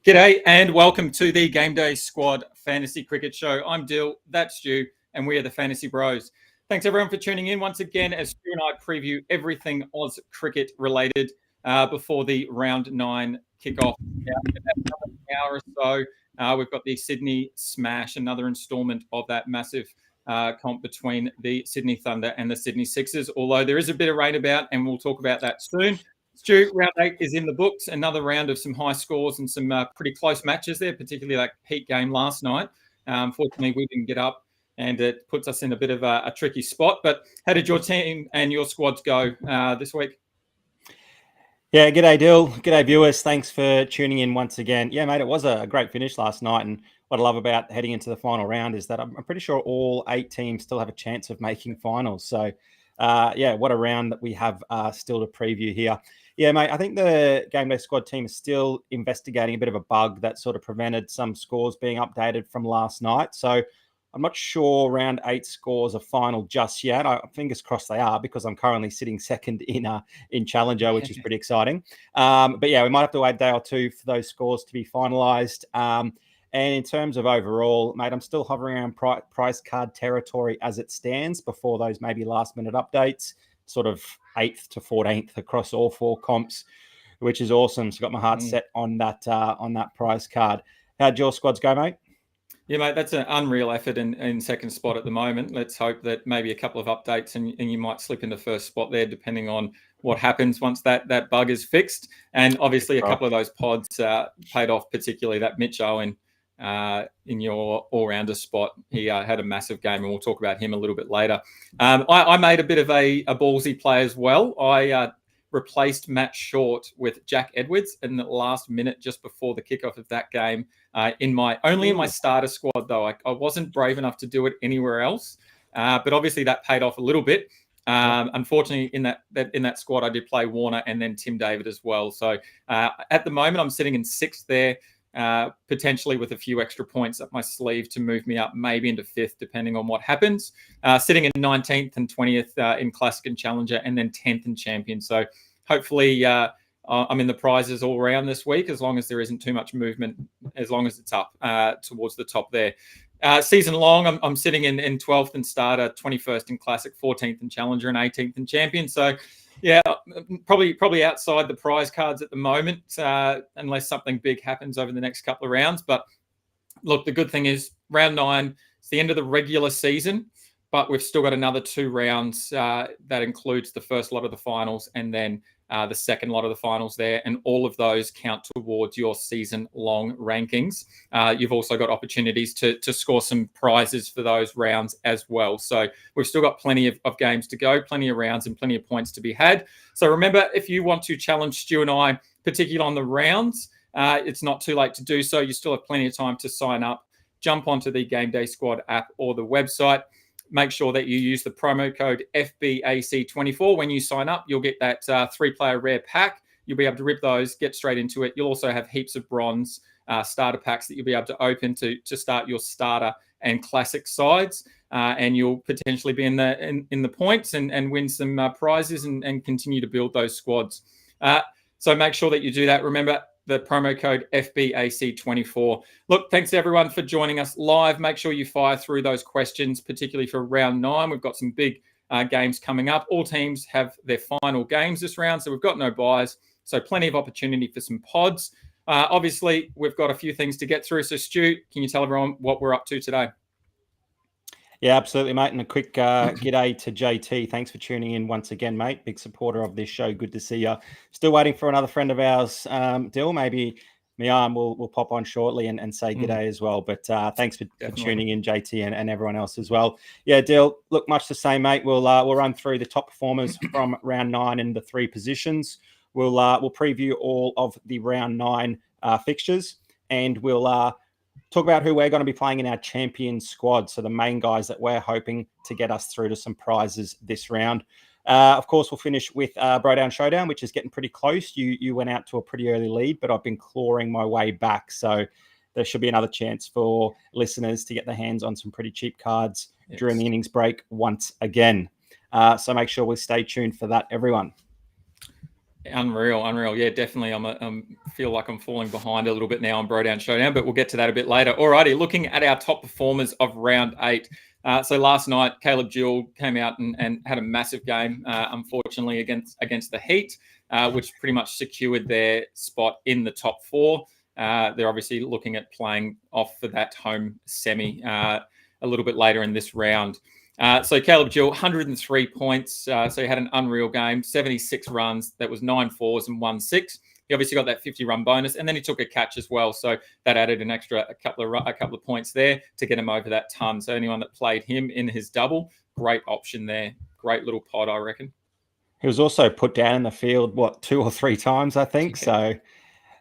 G'day and welcome to the GameDay Squad Fantasy Cricket Show. I'm Dyl, that's Stu, and we are the Fantasy Bros. Thanks everyone for tuning in once again as Stu and I preview everything Aus Cricket related before the round 9 kickoff. In about an hour or so, we've got the Sydney Smash, another instalment of that massive comp between the Sydney Thunder and the Sydney Sixers, although there is a bit of rain about, and we'll talk about that soon. Stu, round 8 is in the books. Another round of some high scores and some pretty close matches there, particularly that Heat game last night. Unfortunately, we didn't get up, and it puts us in a bit of a tricky spot. But how did your team and your squads go this week? Yeah, g'day, Dyl. G'day, viewers. Thanks for tuning in once again. Yeah, mate, it was a great finish last night. And what I love about heading into the final round is that I'm pretty sure all 8 teams still have a chance of making finals. So, yeah, what a round that we have still to preview here. Yeah, mate, I think the GameDay Squad team is still investigating a bit of a bug that sort of prevented some scores being updated from last night. So I'm not sure round 8 scores are final just yet. Fingers crossed they are, because I'm currently sitting second in Challenger, which is pretty exciting. But yeah, we might have to wait a day or two for those scores to be finalised. And in terms of overall, mate, I'm still hovering around price card territory as it stands before those maybe last minute updates, sort of 8th to 14th across all 4 comps, which is awesome. So got my heart set on that price card. How'd your squads go, mate? Yeah, mate, that's an unreal effort in second spot at the moment. Let's hope that maybe a couple of updates and you might slip into first spot there, depending on what happens once that bug is fixed. And obviously a couple of those pods paid off, particularly that Mitch Owen in your all-rounder spot. He had a massive game, and we'll talk about him a little bit later. I made a bit of a ballsy play as well. I replaced Matt Short with Jack Edwards in the last minute just before the kickoff of that game. In my starter squad, though. I wasn't brave enough to do it anywhere else, but obviously that paid off a little bit. Unfortunately, in that squad, I did play Warner and then Tim David as well. So at the moment, I'm sitting in 6th there, potentially with a few extra points up my sleeve to move me up maybe into 5th, depending on what happens. Sitting in 19th and 20th in Classic and Challenger, and then 10th in Champion. So hopefully I'm in the prizes all around this week, as long as there isn't too much movement, as long as it's up towards the top there. Season long, I'm sitting in 12th in starter, 21st in Classic, 14th in Challenger, and 18th in Champion. So yeah, probably outside the prize cards at the moment, unless something big happens over the next couple of rounds. But look, the good thing is round 9, it's the end of the regular season, but we've still got another 2 rounds that includes the first lot of the finals and then the second lot of the finals there, and all of those count towards your season-long rankings. You've also got opportunities to score some prizes for those rounds as well. So we've still got plenty of games to go, plenty of rounds and plenty of points to be had. So remember, if you want to challenge Stu and I, particularly on the rounds, it's not too late to do so. You still have plenty of time to sign up. Jump onto the GameDay Squad app or the website. Make sure that you use the promo code FBAC24 when you sign up. You'll get that 3-player rare pack. You'll be able to rip those, get straight into it. You'll also have heaps of bronze starter packs that you'll be able to open to start your starter and classic sides. And you'll potentially be in the points and win some prizes and continue to build those squads. So make sure that you do that. Remember, the promo code FBAC24. Look, thanks to everyone for joining us live. Make sure you fire through those questions, particularly for round 9. We've got some big games coming up. All teams have their final games this round, so we've got no buys. So plenty of opportunity for some pods. Obviously, we've got a few things to get through. So Stu, can you tell everyone what we're up to today? Yeah, absolutely, mate. And a quick g'day to JT. Thanks for tuning in once again, mate. Big supporter of this show. Good to see you. Still waiting for another friend of ours, Dyl. Maybe Mian will pop on shortly and say g'day as well. But thanks for tuning in, JT, and everyone else as well. Yeah, Dyl, look, much the same, mate. We'll run through the top performers from round 9 in the 3 positions. We'll preview all of the round 9 fixtures, and we'll talk about who we're going to be playing in our champion squad. So the main guys that we're hoping to get us through to some prizes this round. Of course, we'll finish with Bro Down Showdown, which is getting pretty close. You went out to a pretty early lead, but I've been clawing my way back. So there should be another chance for listeners to get their hands on some pretty cheap cards during the innings break once again. So make sure we stay tuned for that, everyone. Unreal. Yeah, definitely. Feel like I'm falling behind a little bit now on Bro Down Showdown, but we'll get to that a bit later. Alrighty, looking at our top performers of round 8. So last night, Caleb Jewell came out and had a massive game, unfortunately, against the Heat, which pretty much secured their spot in the top 4. They're obviously looking at playing off for that home semi a little bit later in this round. So Caleb Jewell, 103 points. So he had an unreal game, 76 runs. That was 9 fours and 1 6. He obviously got that 50-run bonus, and then he took a catch as well. So that added a couple of points there to get him over that ton. So anyone that played him in his double, great option there. Great little pod, I reckon. He was also put down in the field, 2 or 3 times, I think. Yeah. So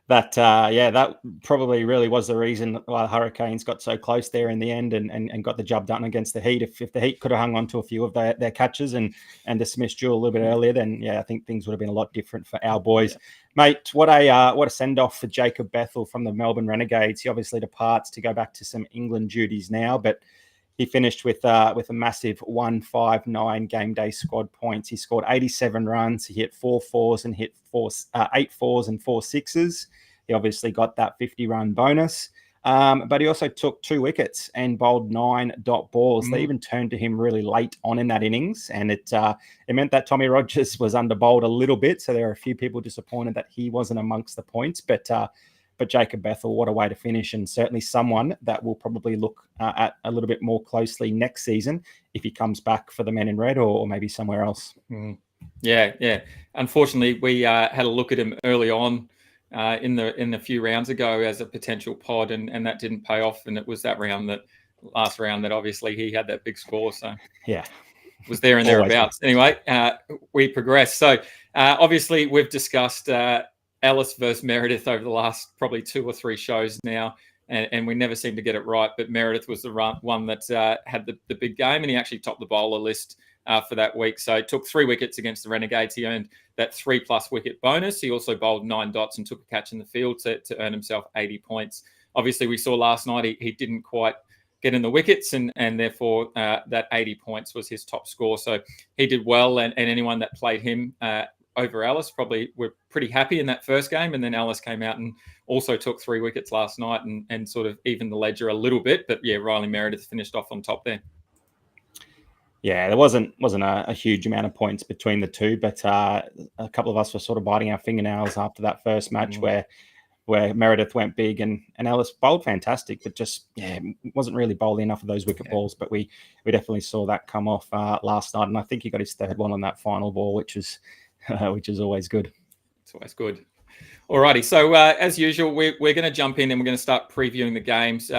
that probably really was the reason why the Hurricanes got so close there in the end and got the job done against the Heat. If the Heat could have hung on to a few of their catches and dismissed Jewell a little bit earlier, then I think things would have been a lot different for our boys. Yeah. Mate, what a send-off for Jacob Bethel from the Melbourne Renegades. He obviously departs to go back to some England duties now, but he finished with a massive 159 game day squad points. He scored 87 runs. He hit 4 fours and hit 8 fours and 4 sixes. He obviously got that 50-run bonus. But he also took 2 wickets and bowled 9 dot balls. They even turned to him really late on in that innings. And it meant that Tommy Rogers was under bowled a little bit. So there are a few people disappointed that he wasn't amongst the points. But Jacob Bethel, what a way to finish, and certainly someone that will probably look at a little bit more closely next season if he comes back for the Men in Red or maybe somewhere else. Yeah. Unfortunately, we had a look at him early on in the few rounds ago as a potential pod, and that didn't pay off. And it was last round that obviously he had that big score. So yeah, was there and thereabouts. Anyway, we progressed. So obviously we've discussed Ellis versus Meredith over the last probably 2 or 3 shows now, and we never seem to get it right. But Meredith was the one that had the big game, and he actually topped the bowler list for that week. So he took 3 wickets against the Renegades. He earned that 3+ wicket bonus. He also bowled 9 dots and took a catch in the field to earn himself 80 points. Obviously, we saw last night he didn't quite get in the wickets, and therefore that 80 points was his top score. So he did well, and anyone that played him over Ellis probably were pretty happy in that first game. And then Ellis came out and also took 3 wickets last night and sort of evened the ledger a little bit. But yeah, Riley Meredith finished off on top there. Yeah, there wasn't a huge amount of points between the two, but a couple of us were sort of biting our fingernails after that first match where Meredith went big and Ellis bowled fantastic, but just wasn't really bowling enough of those wicket balls. But we definitely saw that come off last night, and I think he got his 3rd one on that final ball, which is always good. It's always good. Alrighty, so as usual, we're going to jump in and we're going to start previewing the games.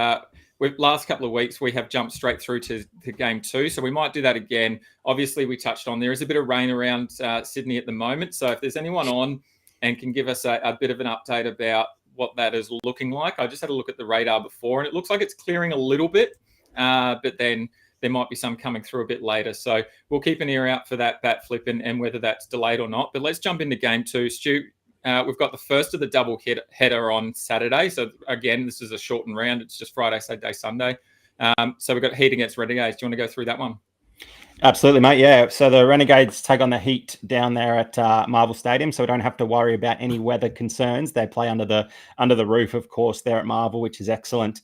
Last couple of weeks, we have jumped straight through to game 2, so we might do that again. Obviously, we touched on there is a bit of rain around Sydney at the moment, so if there's anyone on and can give us a bit of an update about what that is looking like. I just had a look at the radar before, and it looks like it's clearing a little bit, but then there might be some coming through a bit later. So we'll keep an ear out for that bat flip and whether that's delayed or not. But let's jump into game 2. Stu, we've got the first of the double header on Saturday. So again, this is a shortened round. It's just Friday, Saturday, Sunday. So we've got Heat against Renegades. Do you want to go through that one? Absolutely, mate. Yeah. So the Renegades take on the Heat down there at Marvel Stadium, so we don't have to worry about any weather concerns. They play under the roof, of course, there at Marvel, which is excellent.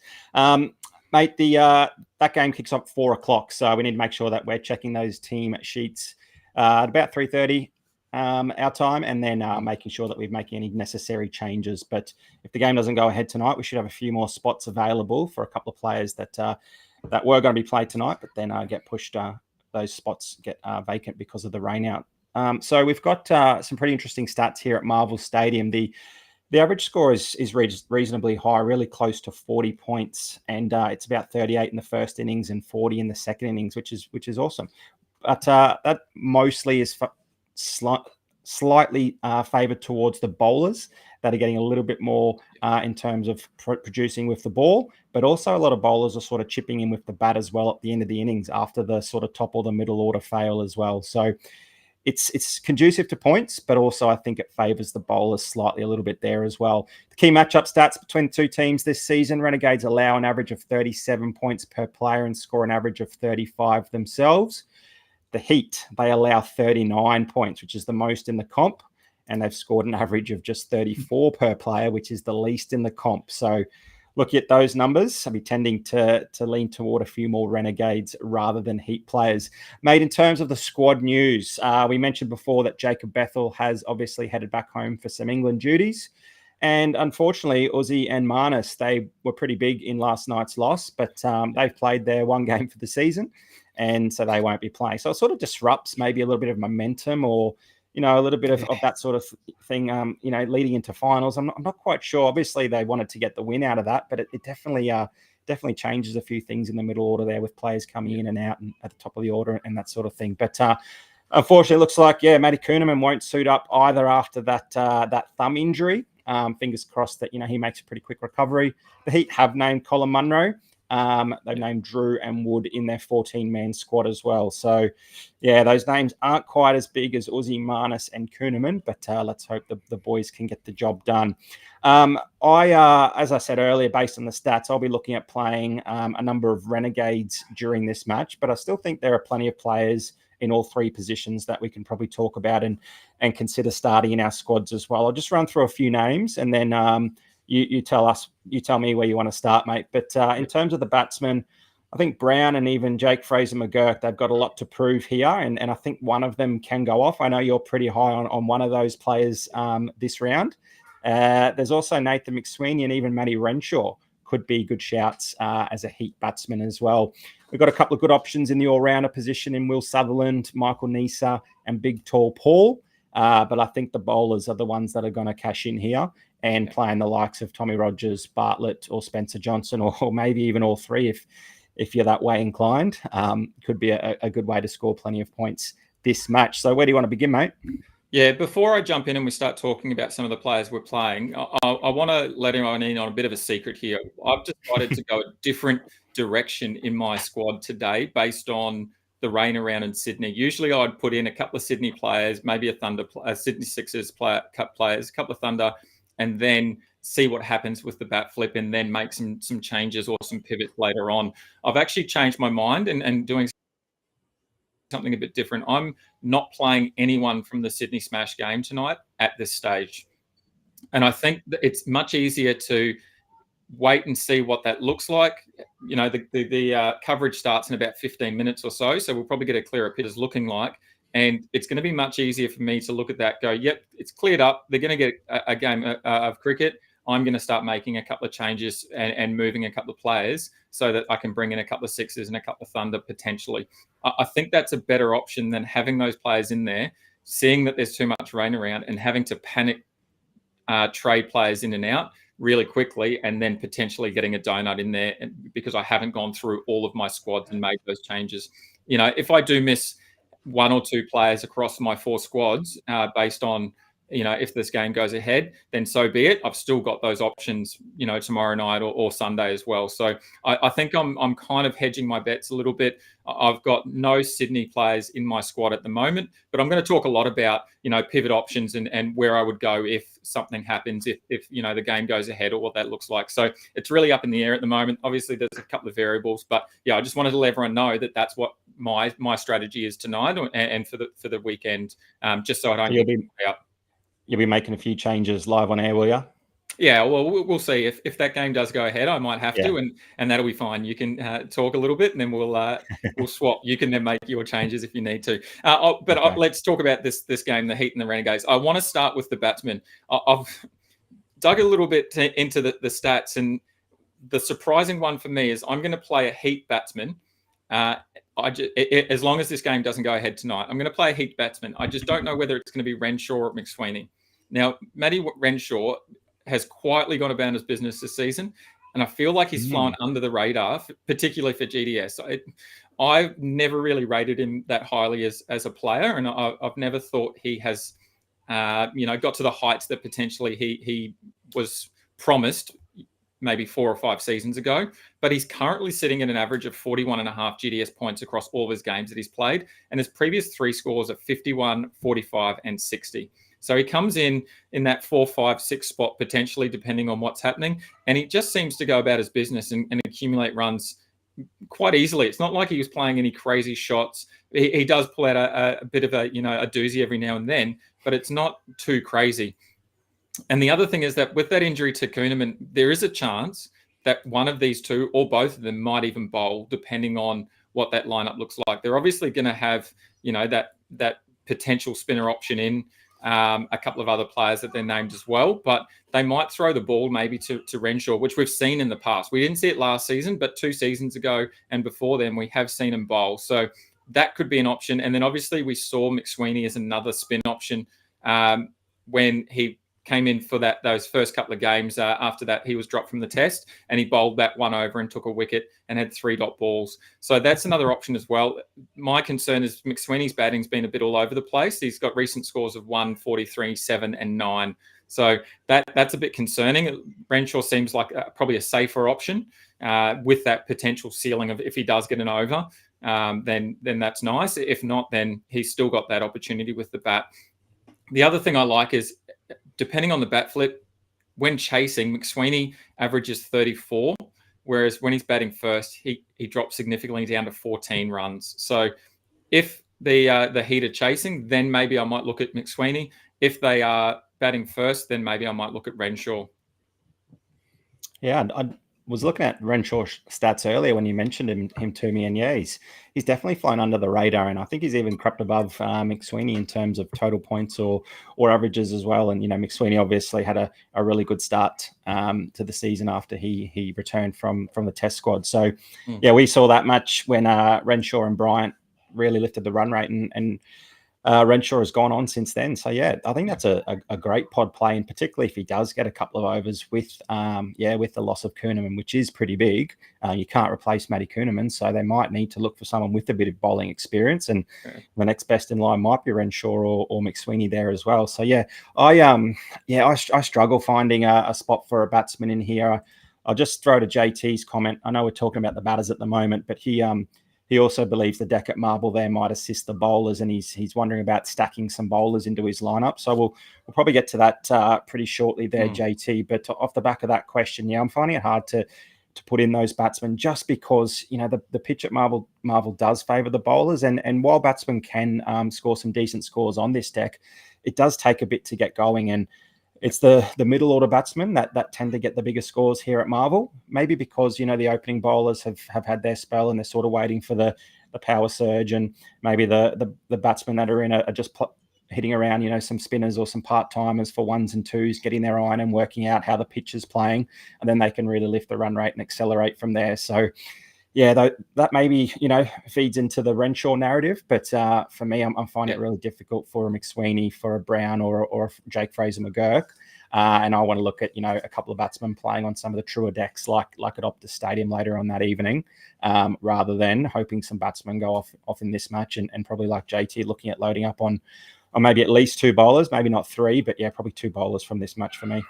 Mate, that game kicks off at 4:00, so we need to make sure that we're checking those team sheets at about 3:30 our time, and then making sure that we're making any necessary changes. But if the game doesn't go ahead tonight, we should have a few more spots available for a couple of players that were going to be played tonight, but then get pushed. Those spots get vacant because of the rain out. So we've got some pretty interesting stats here at Marvel Stadium. The average score is reasonably high, really close to 40 points, and it's about 38 in the first innings and 40 in the second innings, which is awesome. But that mostly is slightly favoured towards the bowlers that are getting a little bit more in terms of producing with the ball, but also a lot of bowlers are sort of chipping in with the bat as well at the end of the innings after the sort of top or the middle order fail as well. So it's conducive to points, but also I think it favours the bowlers slightly a little bit there as well. The key matchup stats between the two teams this season: Renegades allow an average of 37 points per player and score an average of 35 themselves. The Heat, they allow 39 points, which is the most in the comp, and they've scored an average of just 34 per player, which is the least in the comp. So looking at those numbers, I'll be tending to lean toward a few more Renegades rather than Heat players. Mate, in terms of the squad news, we mentioned before that Jacob Bethel has obviously headed back home for some England duties. And unfortunately, Aussie and Marnus, they were pretty big in last night's loss, but they've played their one game for the season, and so they won't be playing. So it sort of disrupts maybe a little bit of momentum, or a little bit of that sort of thing, leading into finals. I'm not quite sure. Obviously, they wanted to get the win out of that, but it definitely changes a few things in the middle order there with players coming in and out and at the top of the order and that sort of thing. But unfortunately, it looks like, Matty Kuhneman won't suit up either after that thumb injury. Fingers crossed that, he makes a pretty quick recovery. The Heat have named Colin Munro. They've named Drew and Wood in their 14-man squad as well. So, those names aren't quite as big as Aussie, Marnus and Kuhneman, but let's hope the boys can get the job done. As I said earlier, based on the stats, I'll be looking at playing a number of Renegades during this match, but I still think there are plenty of players in all three positions that we can probably talk about and consider starting in our squads as well. I'll just run through a few names and then you tell me where you want to start, mate. But in terms of the batsmen, I think Brown and even Jake Fraser-McGurk, they've got a lot to prove here, and I think one of them can go off. I know you're pretty high on one of those players this round. There's also Nathan McSweeney and even Matty Renshaw could be good shouts as a Heat batsman as well. We've got a couple of good options in the all-rounder position in Will Sutherland, Michael Neser, and Big Tall Paul. But I think the bowlers are the ones that are going to cash in here and playing the likes of Tommy Rogers, Bartlett, or Spencer Johnson, or maybe even all three if you're that way inclined. Could be a good way to score plenty of points this match. So where do you want to begin, mate? Yeah, before I jump in and we start talking about some of the players we're playing, I want to let everyone in on a bit of a secret here. I've decided to go a different direction in my squad today based on the rain around in Sydney. Usually I'd put in a couple of Sydney players, maybe a Sydney Sixers players, a couple of Thunder, and then see what happens with the bat flip and then make some changes or some pivots later on. I've actually changed my mind and doing something a bit different. I'm not playing anyone from the Sydney Smash game tonight at this stage. And I think that it's much easier to wait and see what that looks like. The coverage starts in about 15 minutes or so. So we'll probably get a clearer picture is looking like. And it's going to be much easier for me to look at that, go, yep, it's cleared up. They're going to get a game of cricket. I'm going to start making a couple of changes and moving a couple of players so that I can bring in a couple of Sixers and a couple of Thunder potentially. I think that's a better option than having those players in there, seeing that there's too much rain around and having to panic trade players in and out really quickly and then potentially getting a donut in there because I haven't gone through all of my squads and made those changes. If I do miss one or two players across my four squads based on, if this game goes ahead, then so be it. I've still got those options, tomorrow night or Sunday as well. So I think I'm kind of hedging my bets a little bit. I've got no Sydney players in my squad at the moment, but I'm going to talk a lot about, pivot options and where I would go if something happens, if the game goes ahead or what that looks like. So it's really up in the air at the moment. Obviously, there's a couple of variables, but I just wanted to let everyone know that that's what my strategy is tonight and for the weekend, just so I don't get out. You'll be making a few changes live on air, will you? Yeah, well, we'll see. If that game does go ahead, I might have to, and that'll be fine. You can talk a little bit, and then we'll swap. You can then make your changes if you need to. Let's talk about this game, the Heat and the Renegades. I want to start with the batsmen. I've dug a little bit into the stats, and the surprising one for me is I'm going to play a Heat batsman. As long as this game doesn't go ahead tonight, I'm going to play a Heat batsman. I just don't know whether it's going to be Renshaw or McSweeney. Now, Matty Renshaw has quietly gone about his business this season, and I feel like he's flown under the radar, particularly for GDS. I've never really rated him that highly as a player, and I've never thought he has, got to the heights that potentially he was promised maybe 4 or 5 seasons ago, but he's currently sitting at an average of 41.5 GDS points across all of his games that he's played, and his previous 3 scores are 51, 45, and 60. So he comes in that 4, 5, 6 spot potentially, depending on what's happening, and he just seems to go about his business and accumulate runs quite easily. It's not like he was playing any crazy shots. He does pull out a bit of a doozy every now and then, but it's not too crazy. And the other thing is that with that injury to Kuhnemann, there is a chance that one of these two or both of them might even bowl, depending on what that lineup looks like. They're obviously going to have, that potential spinner option in, a couple of other players that they're named as well, but they might throw the ball maybe to Renshaw, which we've seen in the past. We didn't see it last season, but 2 seasons ago and before then, we have seen him bowl. So that could be an option. And then obviously we saw McSweeney as another spin option when he came in for those first couple of games. After that, he was dropped from the test and he bowled that one over and took a wicket and had 3 dot balls. So that's another option as well. My concern is McSweeney's batting's been a bit all over the place. He's got recent scores of 1, 43, 7 and 9. So that's a bit concerning. Renshaw seems like probably a safer option with that potential ceiling of if he does get an over, then that's nice. If not, then he's still got that opportunity with the bat. The other thing I like is, depending on the bat flip, when chasing, McSweeney averages 34, whereas when he's batting first, he drops significantly down to 14 runs. So if the Heat are chasing, then maybe I might look at McSweeney. If they are batting first, then maybe I might look at Renshaw. Yeah, I was looking at Renshaw's stats earlier when you mentioned him to me, and yeah, he's definitely flown under the radar, and I think he's even crept above McSweeney in terms of total points or averages as well. And McSweeney obviously had a really good start to the season after he returned from the Test squad. So yeah, we saw that match when Renshaw and Bryant really lifted the run rate, and Renshaw has gone on since then. So yeah, I think that's a great pod play, and particularly if he does get a couple of overs with the loss of Kuhnemann, which is pretty big. You can't replace Matty Kuhnemann, so they might need to look for someone with a bit of bowling experience, and the next best in line might be Renshaw or McSweeney there as well. So yeah, I struggle finding a spot for a batsman in here. I'll just throw to JT's comment. I know we're talking about the batters at the moment, but he also believes the deck at Marble there might assist the bowlers, and he's wondering about stacking some bowlers into his lineup. So we'll probably get to that pretty shortly there, JT. But off the back of that question, yeah, I'm finding it hard to put in those batsmen just because the pitch at Marble does favour the bowlers, and while batsmen can score some decent scores on this deck, it does take a bit to get going, and it's the middle order batsmen that tend to get the biggest scores here at Marvel. Maybe because the opening bowlers have had their spell and they're sort of waiting for the power surge, and maybe the batsmen that are in are just hitting around some spinners or some part timers for 1s and 2s, getting their iron and working out how the pitch is playing, and then they can really lift the run rate and accelerate from there. So yeah, that maybe feeds into the Renshaw narrative, but for me, I'm finding it really difficult for a McSweeney, for a Brown, or a Jake Fraser McGurk, and I want to look at a couple of batsmen playing on some of the truer decks, like at Optus Stadium later on that evening, rather than hoping some batsmen go off in this match, and probably like JT looking at loading up on maybe at least 2 bowlers, maybe not 3, but yeah, probably 2 bowlers from this match for me.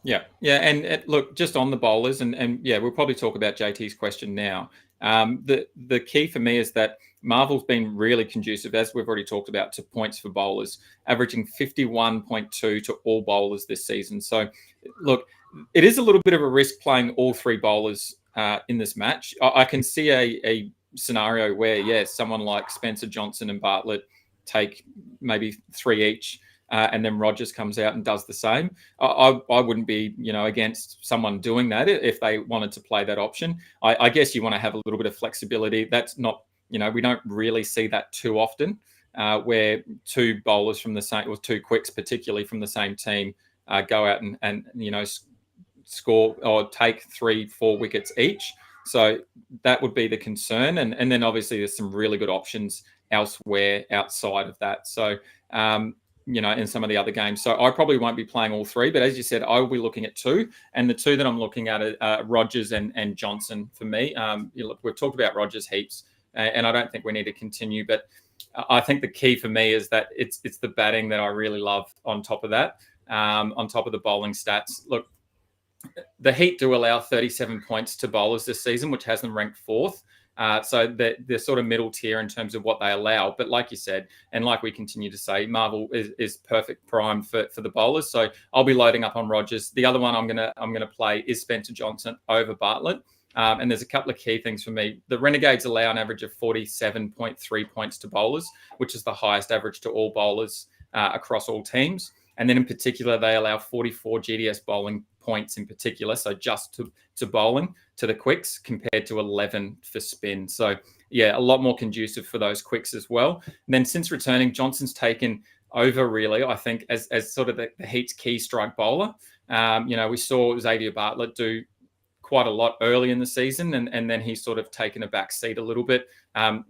Yeah, and look, just on the bowlers, and yeah, we'll probably talk about JT's question now. The key for me is that Marvel's been really conducive, as we've already talked about, to points for bowlers, averaging 51.2 to all bowlers this season. So, look, it is a little bit of a risk playing all 3 bowlers in this match. I can see a scenario where, yeah, someone like Spencer Johnson and Bartlett take maybe 3 each. And then Rogers comes out and does the same. I wouldn't be, against someone doing that if they wanted to play that option. I guess you want to have a little bit of flexibility. That's not, we don't really see that too often, where 2 bowlers from the same, or 2 quicks, particularly from the same team, go out and score or take 3-4 wickets each. So that would be the concern. And then obviously there's some really good options elsewhere outside of that. So, in some of the other games. So I probably won't be playing all 3, but as you said, I will be looking at 2. And the 2 that I'm looking at are Rogers and Johnson for me. Look, we've talked about Rogers heaps, and I don't think we need to continue, but I think the key for me is that it's the batting that I really love on top of that, on top of the bowling stats. Look, the Heat do allow 37 points to bowlers this season, which has them ranked 4th. So they're sort of middle tier in terms of what they allow. But like you said, and like we continue to say, Marvel is perfect prime for the bowlers. So I'll be loading up on Rogers. The other one I'm gonna play is Spencer Johnson over Bartlett. And there's a couple of key things for me. The Renegades allow an average of 47.3 points to bowlers, which is the highest average to all bowlers across all teams. And then in particular, they allow 44 GDS bowling points in particular, so just to bowling, to the quicks, compared to 11 for spin. So yeah, a lot more conducive for those quicks as well. And then since returning, Johnson's taken over really, I think, as sort of the Heat's key strike bowler. We saw Xavier Bartlett do quite a lot early in the season, and then he's sort of taken a back seat a little bit.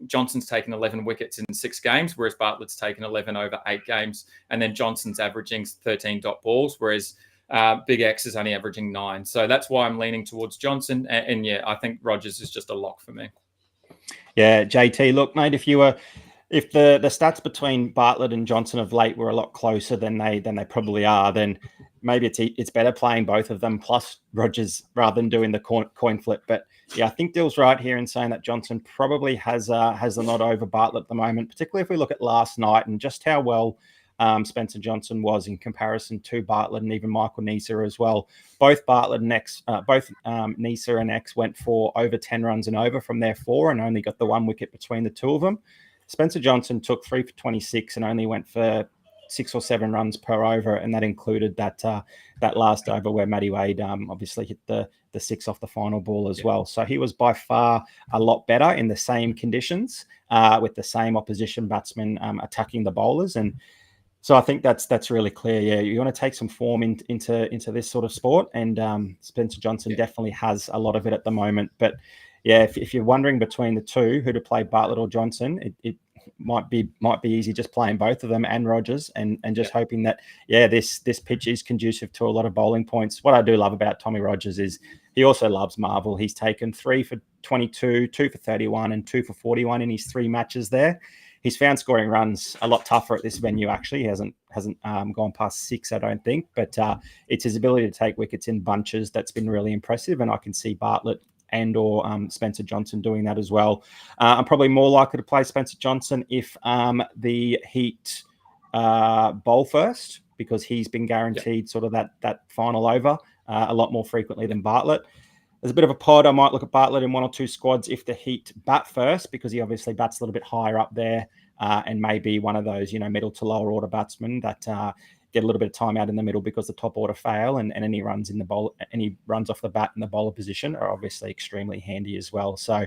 Johnson's taken 11 wickets in 6 games, whereas Bartlett's taken 11 over 8 games. And then Johnson's averaging 13 dot balls, whereas Big X is only averaging 9. So that's why I'm leaning towards Johnson. And yeah, I think Rogers is just a lock for me. Yeah, JT, look, mate, if the stats between Bartlett and Johnson of late were a lot closer than they probably are, then maybe it's better playing both of them plus Rogers rather than doing the coin flip. But yeah, I think Dill's right here in saying that Johnson probably has the nod over Bartlett at the moment, particularly if we look at last night and just how well Spencer Johnson was in comparison to Bartlett and even Michael Neser as well. Both Bartlett and Neser and X went for over 10 runs and over from their 4 and only got the 1 wicket between the two of them. Spencer Johnson took 3 for 26 and only went for 6 or 7 runs per over, and that included that last over where Matty Wade obviously hit the 6 off the final ball as well. So he was by far a lot better in the same conditions with the same opposition batsmen attacking the bowlers. And so I think that's really clear. Yeah, you want to take some form into this sort of sport, and Spencer Johnson definitely has a lot of it at the moment. But yeah, if you're wondering between the two who to play, Bartlett or Johnson, it might be easy just playing both of them and Rogers and just hoping that this pitch is conducive to a lot of bowling points. What I do love about Tommy Rogers is he also loves Marvel. He's taken 3 for 22, 2 for 31, and 2 for 41 in his 3 matches there. He's found scoring runs a lot tougher at this venue. Actually, he hasn't gone past 6, I don't think. But it's his ability to take wickets in bunches that's been really impressive, and I can see Bartlett and or Spencer Johnson doing that as well. I'm probably more likely to play Spencer Johnson if the Heat bowl first, because he's been guaranteed sort of that final over a lot more frequently than Bartlett. There's a bit of a pod. I might look at Bartlett in 1 or 2 squads if the Heat bat first, because he obviously bats a little bit higher up there and maybe one of those, middle to lower order batsmen that get a little bit of time out in the middle because the top order fail, and any runs off the bat in the bowler position are obviously extremely handy as well. So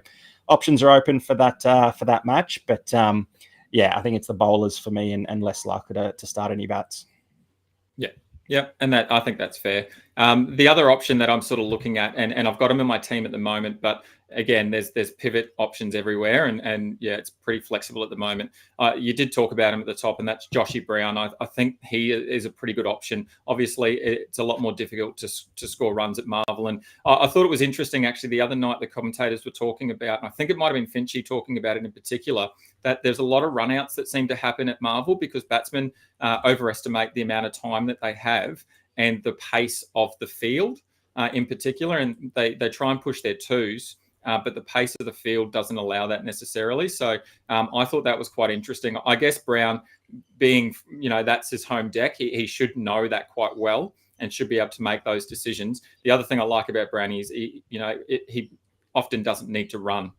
options are open for that match, but I think it's the bowlers for me and less likely to start any bats. Yeah, and I think that's fair. The other option that I'm sort of looking at, and I've got him in my team at the moment, but again, there's pivot options everywhere, and it's pretty flexible at the moment. You did talk about him at the top, and that's Joshy Brown. I think he is a pretty good option. Obviously, it's a lot more difficult to score runs at Marvel, and I thought it was interesting actually the other night the commentators were talking about, and I think it might have been Finchy talking about it in particular, that there's a lot of runouts that seem to happen at Marvel because batsmen overestimate the amount of time that they have and the pace of the field in particular, and they try and push their twos. But the pace of the field doesn't allow that necessarily. So I thought that was quite interesting. I guess Brown, being, that's his home deck, he should know that quite well and should be able to make those decisions. The other thing I like about Brown is, he often doesn't need to run.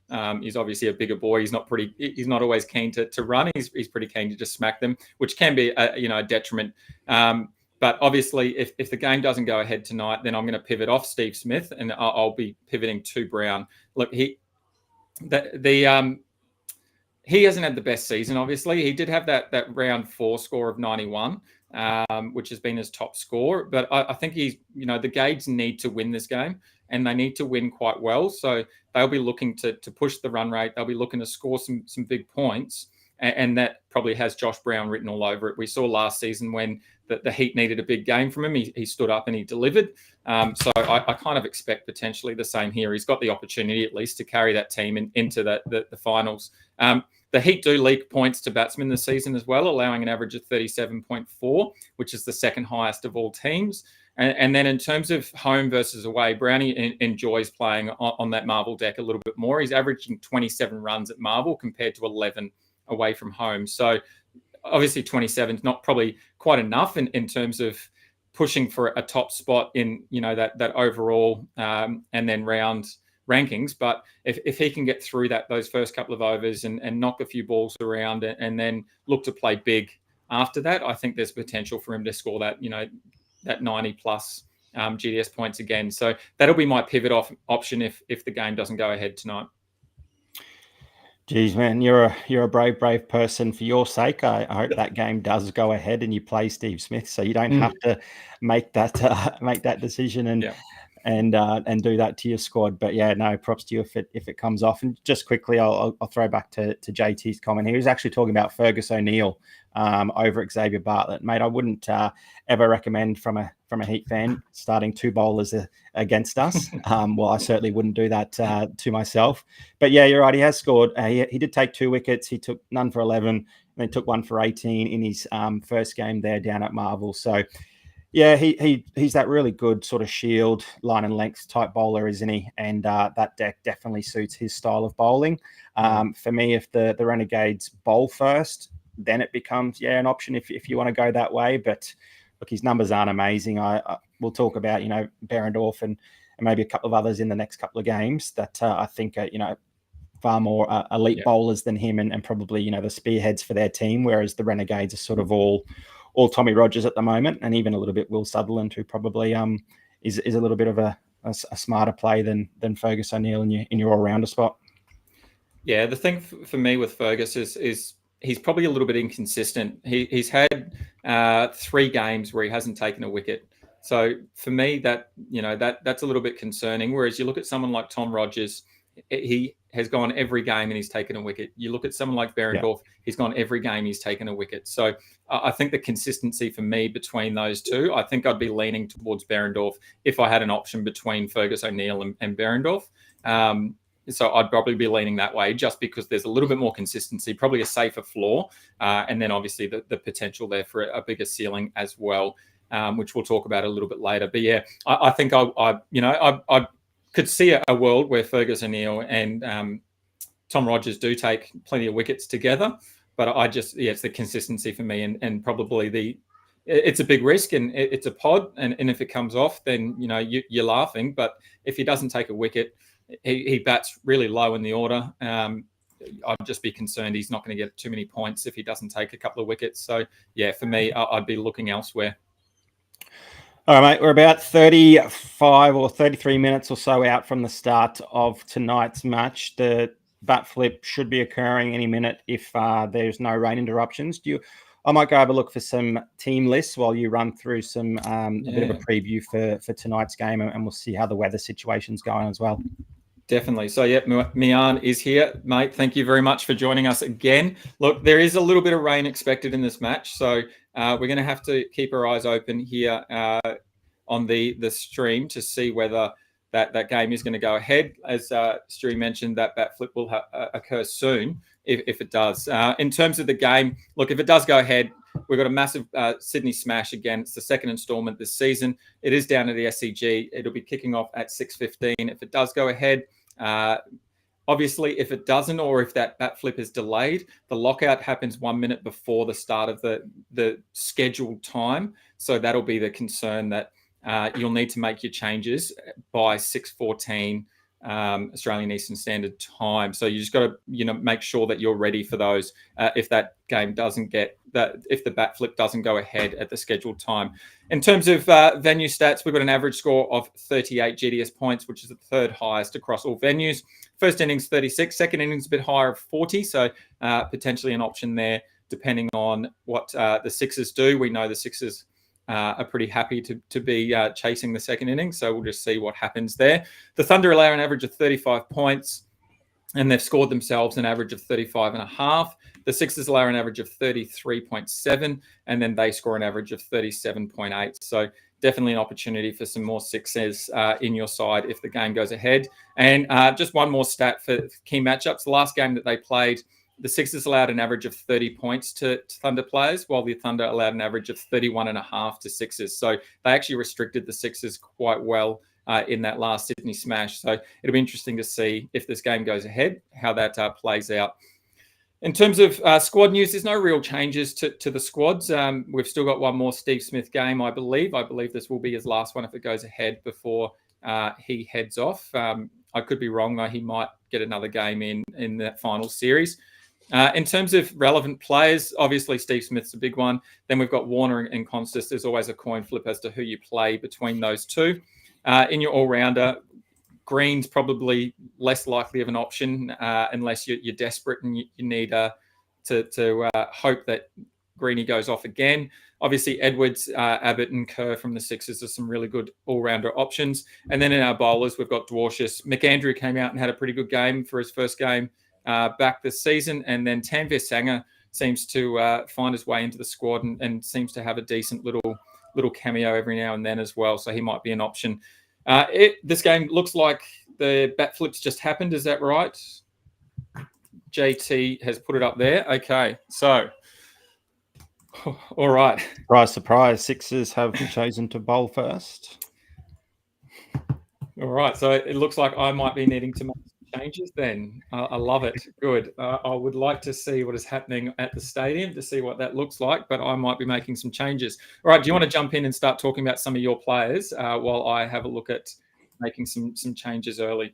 He's obviously a bigger boy. He's not always keen to run. He's pretty keen to just smack them, which can be a detriment. But obviously, if the game doesn't go ahead tonight, then I'm going to pivot off Steve Smith and I'll be pivoting to Brown. Look, he hasn't had the best season, obviously. He did have that round 4 score of 91, which has been his top score. But I think the Gades need to win this game, and they need to win quite well. So they'll be looking to push the run rate. They'll be looking to score some big points. And that probably has Josh Brown written all over it. We saw last season when the Heat needed a big game from him. He stood up and he delivered. So I kind of expect potentially the same here. He's got the opportunity at least to carry that team into the finals. The Heat do leak points to batsmen this season as well, allowing an average of 37.4, which is the second highest of all teams. And then in terms of home versus away, Brownie enjoys playing on that Marvel deck a little bit more. He's averaging 27 runs at Marvel compared to 11 away from home. So obviously 27 is not probably quite enough in terms of pushing for a top spot in, that overall and then round rankings. But if he can get through those first couple of overs and knock a few balls around and then look to play big after that, I think there's potential for him to score that, that 90 plus GDS points again. So that'll be my pivot option if the game doesn't go ahead tonight. Geez, man, you're a brave person. For your sake, I hope that game does go ahead and you play Steve Smith, so you don't have to make that decision and do that to your squad. But yeah, no, props to you if it comes off. And just quickly, I'll throw back to JT's comment. He was actually talking about Fergus O'Neill over Xavier Bartlett. Mate, I wouldn't ever recommend from a Heat fan starting two bowlers against us. Well, I certainly wouldn't do that to myself. But yeah, you're right. He has scored. He did take 2 wickets. He took none for 11, and then took 1 for 18 in his first game there down at Marvel. So yeah, he's that really good sort of shield, line and length type bowler, isn't he? And that deck definitely suits his style of bowling. For me, if the Renegades bowl first, then it becomes an option if you want to go that way. But look, his numbers aren't amazing. We'll talk about Behrendorff and maybe a couple of others in the next couple of games that I think are far more elite bowlers than him and probably the spearheads for their team. Whereas the Renegades are sort of all Tommy Rogers at the moment, and even a little bit Will Sutherland, who probably is a little bit of a smarter play than Fergus O'Neill in your all-rounder spot. Yeah, the thing for me with Fergus is he's probably a little bit inconsistent. He's had 3 games where he hasn't taken a wicket. So for me, that's a little bit concerning. Whereas you look at someone like Tom Rogers, he has gone every game and he's taken a wicket. You look at someone like Behrendorff, he's gone every game, he's taken a wicket. So I think the consistency for me between those two, I think I'd be leaning towards Behrendorff if I had an option between Fergus O'Neill and Behrendorff. So I'd probably be leaning that way just because there's a little bit more consistency, probably a safer floor, and then obviously the potential there for a bigger ceiling as well, which we'll talk about a little bit later. But yeah, I think I could see a world where Fergus O'Neill and Tom Rogers do take plenty of wickets together, but it's the consistency for me and probably it's a big risk and it's a pod, and if it comes off, then you're laughing. But if he doesn't take a wicket, he bats really low in the order. I'd just be concerned he's not going to get too many points if he doesn't take a couple of wickets. So yeah, for me, I'd be looking elsewhere. All right, mate, we're about 35 or 33 minutes or so out from the start of tonight's match. The bat flip should be occurring any minute if there's no rain interruptions. I might go have a look for some team lists while you run through some a bit of a preview for tonight's game, and we'll see how the weather situation's going as well. Definitely. So, Mian is here, mate. Thank you very much for joining us again. Look, there is a little bit of rain expected in this match, so we're going to have to keep our eyes open here on the stream to see whether that game is going to go ahead. As Stewie mentioned, that bat flip will occur soon if it does. In terms of the game, look, if it does go ahead, we've got a massive Sydney smash again. It's the second instalment this season. It is down at the SCG. It'll be kicking off at 6:15. If it does go ahead, obviously, if it doesn't, or if that bat flip is delayed, the lockout happens 1 minute before the start of the scheduled time. So that'll be the concern that you'll need to make your changes by 6:14 Australian Eastern Standard Time. So you just got to make sure that you're ready for those if that game doesn't if the bat flip doesn't go ahead at the scheduled time. In terms of venue stats, we've got an average score of 38 GDS points, which is the third highest across all venues. First innings 36, second innings a bit higher of 40, so potentially an option there depending on what the Sixers do. We know the Sixers are pretty happy to be chasing the second innings, so we'll just see what happens there. The Thunder allow an average of 35 points, and they've scored themselves an average of 35.5. The Sixers allow an average of 33.7, and then they score an average of 37.8. So definitely an opportunity for some more sixes in your side if the game goes ahead. And just one more stat for key matchups. The last game that they played, the Sixers allowed an average of 30 points to Thunder players, while the Thunder allowed an average of 31.5 to Sixers. So they actually restricted the Sixers quite well in that last Sydney smash. So it'll be interesting to see if this game goes ahead, how that plays out. In terms of squad news, there's no real changes to the squads. We've still got one more Steve Smith game, I believe. I believe this will be his last one if it goes ahead before he heads off. I could be wrong, though. He might get another game in that final series. In terms of relevant players, obviously Steve Smith's a big one. Then we've got Warner and Constas. There's always a coin flip as to who you play between those two. In your all-rounder, Green's probably less likely of an option unless you're desperate and you need to hope that Greeny goes off again. Obviously, Edwards, Abbott and Kerr from the Sixers are some really good all-rounder options. And then in our bowlers, we've got Dwarshuis. McAndrew came out and had a pretty good game for his first game back this season. And then Tanveer Sangha seems to find his way into the squad and seems to have a decent little cameo every now and then as well. So he might be an option. This game looks like the bat flips just happened. Is that right? JT has put it up there. Okay, so all right. Surprise, surprise. Sixers have chosen to bowl first. All right, so it looks like I might be needing to make some changes then. I love it. Good. I would like to see what is happening at the stadium to see what that looks like, but I might be making some changes. All right, do you want to jump in and start talking about some of your players while I have a look at making some changes early?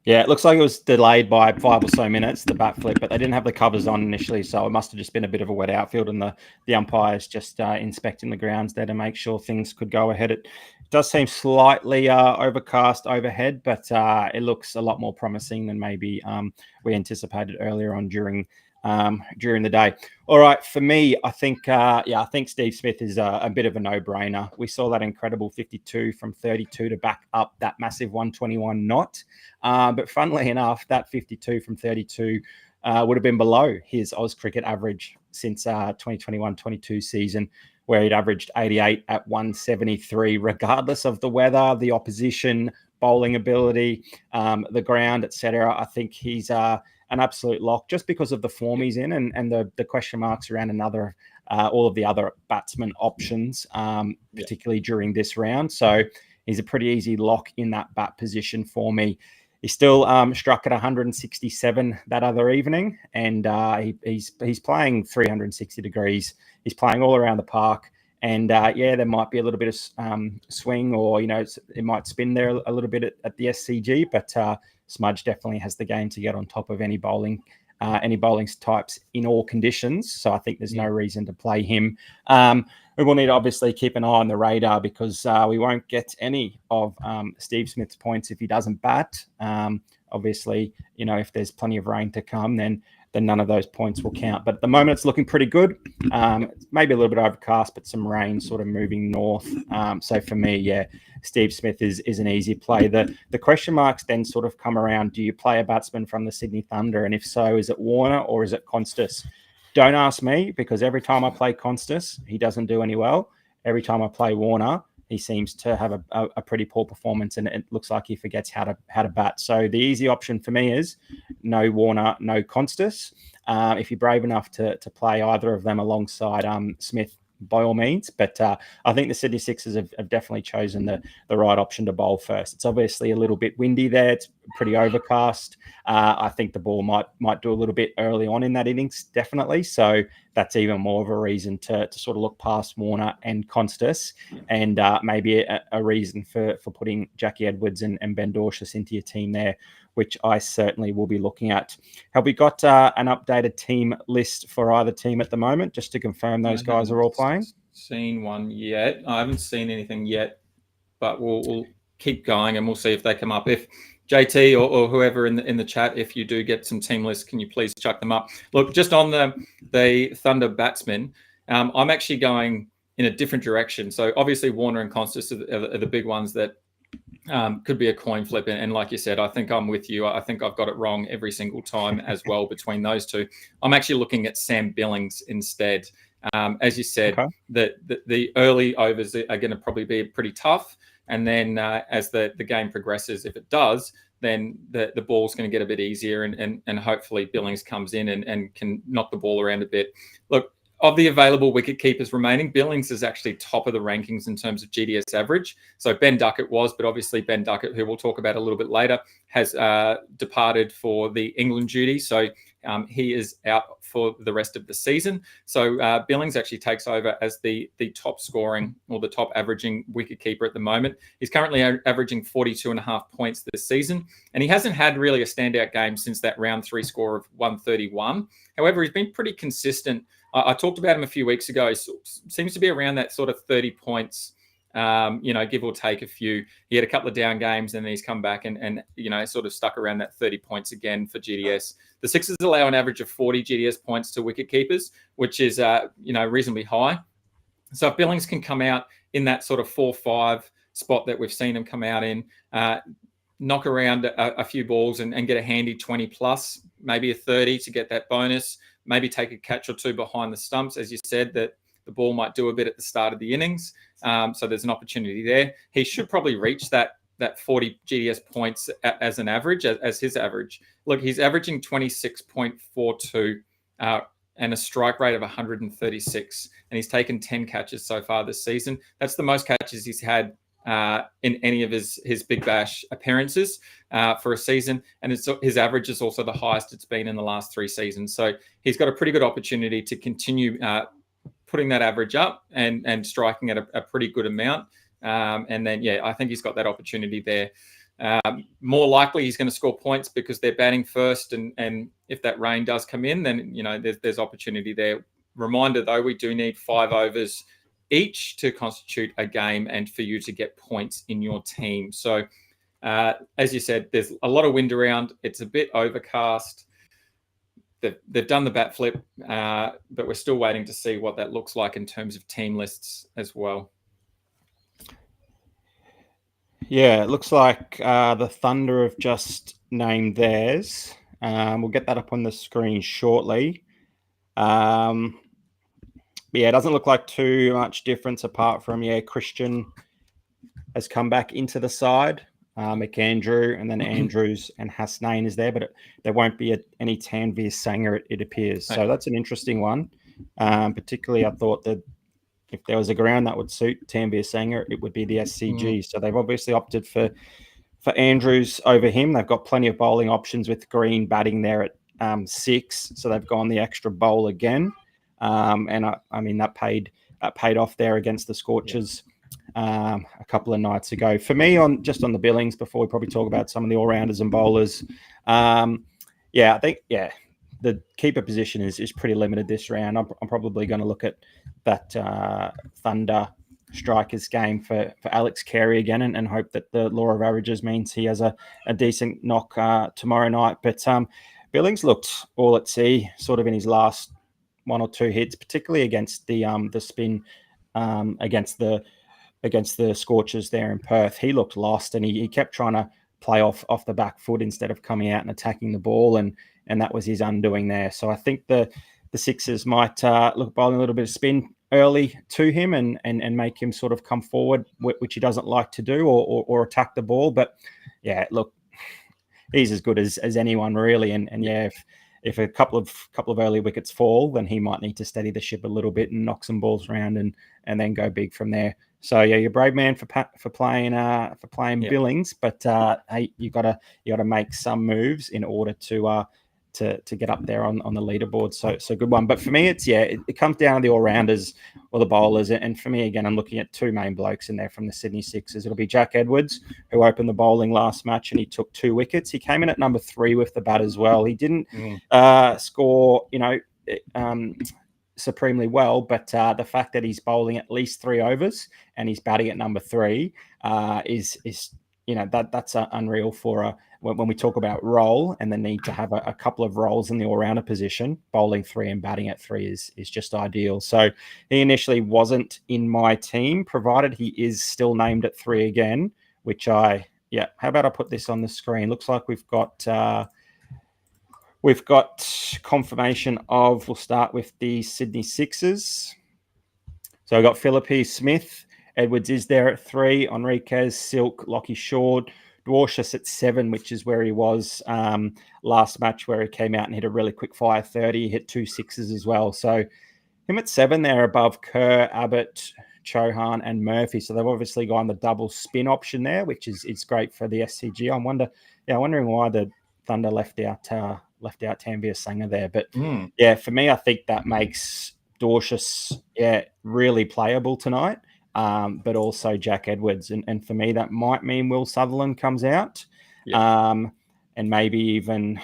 Yeah, it looks like it was delayed by 5 or so minutes, the bat flip, but they didn't have the covers on initially, so it must have just been a bit of a wet outfield, and the umpires just inspecting the grounds there to make sure things could go ahead. It does seem slightly overcast overhead, but it looks a lot more promising than maybe we anticipated earlier on during the day. All right, for me, I think Steve Smith is a bit of a no-brainer. We saw that incredible 52 from 32 to back up that massive 121 not. But funnily enough, that 52 from 32 would have been below his Aus Cricket average since 2021-22 season, where he'd averaged 88 at 173, regardless of the weather, the opposition, bowling ability, the ground, etc. I think he's an absolute lock just because of the form he's in and the question marks around all of the other batsman options, particularly during this round. So he's a pretty easy lock in that bat position for me. He still struck at 167 that other evening, and he's playing 360 degrees. He's playing all around the park. And there might be a little bit of swing, or it might spin there a little bit at the SCG. But Smudge definitely has the game to get on top of any bowling types in all conditions. So I think there's no reason to play him. We will need to obviously keep an eye on the radar because we won't get any of Steve Smith's points if he doesn't bat. Obviously, if there's plenty of rain to come, then none of those points will count. But at the moment, it's looking pretty good. Maybe a little bit overcast, but some rain sort of moving north. So for me, Steve Smith is an easy play. The question marks then sort of come around. Do you play a batsman from the Sydney Thunder? And if so, is it Warner or is it Constas? Don't ask me, because every time I play Constas, he doesn't do any well. Every time I play Warner, he seems to have a pretty poor performance, and it looks like he forgets how to bat. So the easy option for me is no Warner, no Constas. If you're brave enough to play either of them alongside Smith, by all means. But I think the Sydney Sixers have definitely chosen the right option to bowl first. It's obviously a little bit windy there. It's pretty overcast. I think the ball might do a little bit early on in that innings, definitely. So that's even more of a reason to sort of look past Warner and Constas, and maybe a reason for putting Jackie Edwards and Ben Dwarshuis into your team there, which I certainly will be looking at. Have we got an updated team list for either team at the moment, just to confirm those guys are all playing? Seen one yet. I haven't seen anything yet, but we'll keep going and we'll see if they come up. If JT or whoever in the chat, if you do get some team lists, can you please chuck them up? Look, just on the Thunder batsmen, I'm actually going in a different direction. So obviously Warner and Constas are the big ones that could be a coin flip. And like you said, I think I'm with you. I think I've got it wrong every single time as well between those two. I'm actually looking at Sam Billings instead. As you said, okay, the early overs are going to probably be pretty tough. And then as the game progresses, if it does, then the ball's going to get a bit easier and hopefully Billings comes in and can knock the ball around a bit. Look, of the available wicket keepers remaining, Billings is actually top of the rankings in terms of GDS average. So Ben Duckett was, but obviously Ben Duckett, who we'll talk about a little bit later, has departed for the England duty. So he is out for the rest of the season. So Billings actually takes over as the top scoring or the top averaging wicket keeper at the moment. He's currently averaging 42.5 points this season, and he hasn't had really a standout game since that round 3 score of 131. However, he's been pretty consistent. I talked about him a few weeks ago. He seems to be around that sort of 30 points, give or take a few. He had a couple of down games and then he's come back and sort of stuck around that 30 points again for GDS. The Sixers allow an average of 40 GDS points to wicket keepers, which is, reasonably high. So if Billings can come out in that sort of 4-5 spot that we've seen him come out in, knock around a few balls and get a handy 20 plus, maybe a 30 to get that bonus, maybe take a catch or two behind the stumps, as you said, that the ball might do a bit at the start of the innings. So there's an opportunity there. He should probably reach that 40 GDS points as an average, as his average. Look, he's averaging 26.42 and a strike rate of 136, and he's taken 10 catches so far this season. That's the most catches he's had in any of his Big Bash appearances for a season. And his average is also the highest it's been in the last 3 seasons. So he's got a pretty good opportunity to continue putting that average up and striking at a pretty good amount. And then, I think he's got that opportunity there. More likely he's going to score points because they're batting first. And if that rain does come in, then, there's opportunity there. Reminder, though, we do need 5 overs each to constitute a game and for you to get points in your team. So, as you said, there's a lot of wind around. It's a bit overcast. They've done the bat flip, but we're still waiting to see what that looks like in terms of team lists as well. Yeah, it looks like the Thunder have just named theirs. We'll get that up on the screen shortly. It doesn't look like too much difference apart from, Christian has come back into the side. McAndrew and then Andrews and Hasnain is there, but there won't be any Tanvir Sanger, it appears. So that's an interesting one. Particularly, I thought that if there was a ground that would suit Tanvir Sanger, it would be the SCG. So they've obviously opted for Andrews over him. They've got plenty of bowling options with Green batting there at 6. So they've gone the extra bowl again. And I mean, that paid off there against the Scorchers a couple of nights ago. For me, on the Billings, before we probably talk about some of the all-rounders and bowlers, I think the keeper position is pretty limited this round. I'm probably going to look at that Thunder strikers game for Alex Carey again and hope that the law of averages means he has a decent knock tomorrow night. But Billings looked all at sea sort of in his last 1 or 2 hits, particularly against the spin against the Scorchers there in Perth. He looked lost and he kept trying to play off the back foot instead of coming out and attacking the ball, and that was his undoing there. So I think the Sixers might look bowling a little bit of spin early to him and make him sort of come forward, which he doesn't like to do, or attack the ball. But look, he's as good as anyone really, and if a couple of early wickets fall, then he might need to steady the ship a little bit and knock some balls around and then go big from there. So you're a brave man for playing Billings, but hey, you gotta make some moves in order to get up there on the leaderboard. So good one. But for me, it comes down to the all rounders or the bowlers. And for me, again, I'm looking at 2 main blokes in there from the Sydney Sixers. It'll be Jack Edwards, who opened the bowling last match and he took 2 wickets. He came in at number 3 with the bat as well. He didn't score, supremely well, but the fact that he's bowling at least 3 overs and he's batting at number 3 is that's unreal for when we talk about role and the need to have a couple of roles in the all-rounder position. Bowling 3 and batting at 3 is just ideal. So he initially wasn't in my team, provided he is still named at 3 again, which how about I put this on the screen? Looks like we've got confirmation of, we'll start with the Sydney Sixers. So I've got Philippi Smith. Edwards is there at 3. Enriquez, Silk, Lockie Shaw. Dwarshuis at 7, which is where he was last match, where he came out and hit a really quick fire 30. He hit 2 sixes as well. So him at 7 there above Kerr, Abbott, Chauhan, and Murphy. So they've obviously gone the double spin option there, which is great for the SCG. I'm wondering why the Thunder left out Tanvir Sanger there. But yeah, for me, I think that makes Dorcius really playable tonight. But also Jack Edwards, and for me, that might mean Will Sutherland comes out, and maybe even.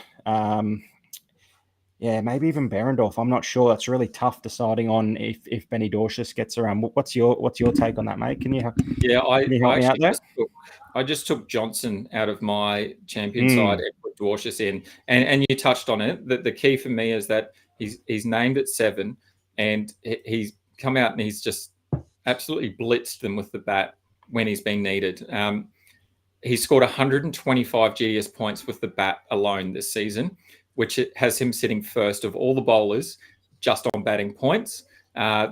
Maybe even Behrendorff. I'm not sure. That's really tough deciding on if Benny Dorcius gets around. What's your take on that, mate? Can you help me out there? I just took Johnson out of my champion side and put Dorcius in, and you touched on it. The key for me is that he's named at 7, and he's come out and he's just absolutely blitzed them with the bat when he's been needed. He scored 125 GS points with the bat alone this season, which has him sitting first of all the bowlers just on batting points.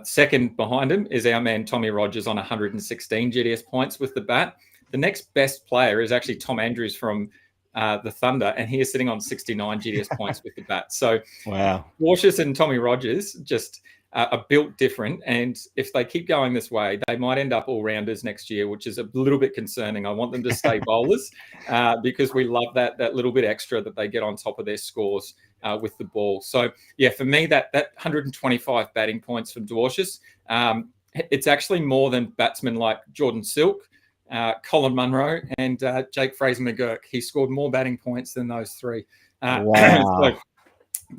Second behind him is our man Tommy Rogers on 116 GDS points with the bat. The next best player is actually Tom Andrews from the Thunder, and he is sitting on 69 GDS points with the bat. So wow, Dorcius and Tommy Rogers just are built different, and if they keep going this way, they might end up all-rounders next year, which is a little bit concerning. I want them to stay bowlers because we love that little bit extra that they get on top of their scores with the ball. So yeah, for me, that 125 batting points from Dorcius, it's actually more than batsmen like Jordan Silk, Colin Munro, and Jake Fraser McGurk. He scored more batting points than those three. Wow. So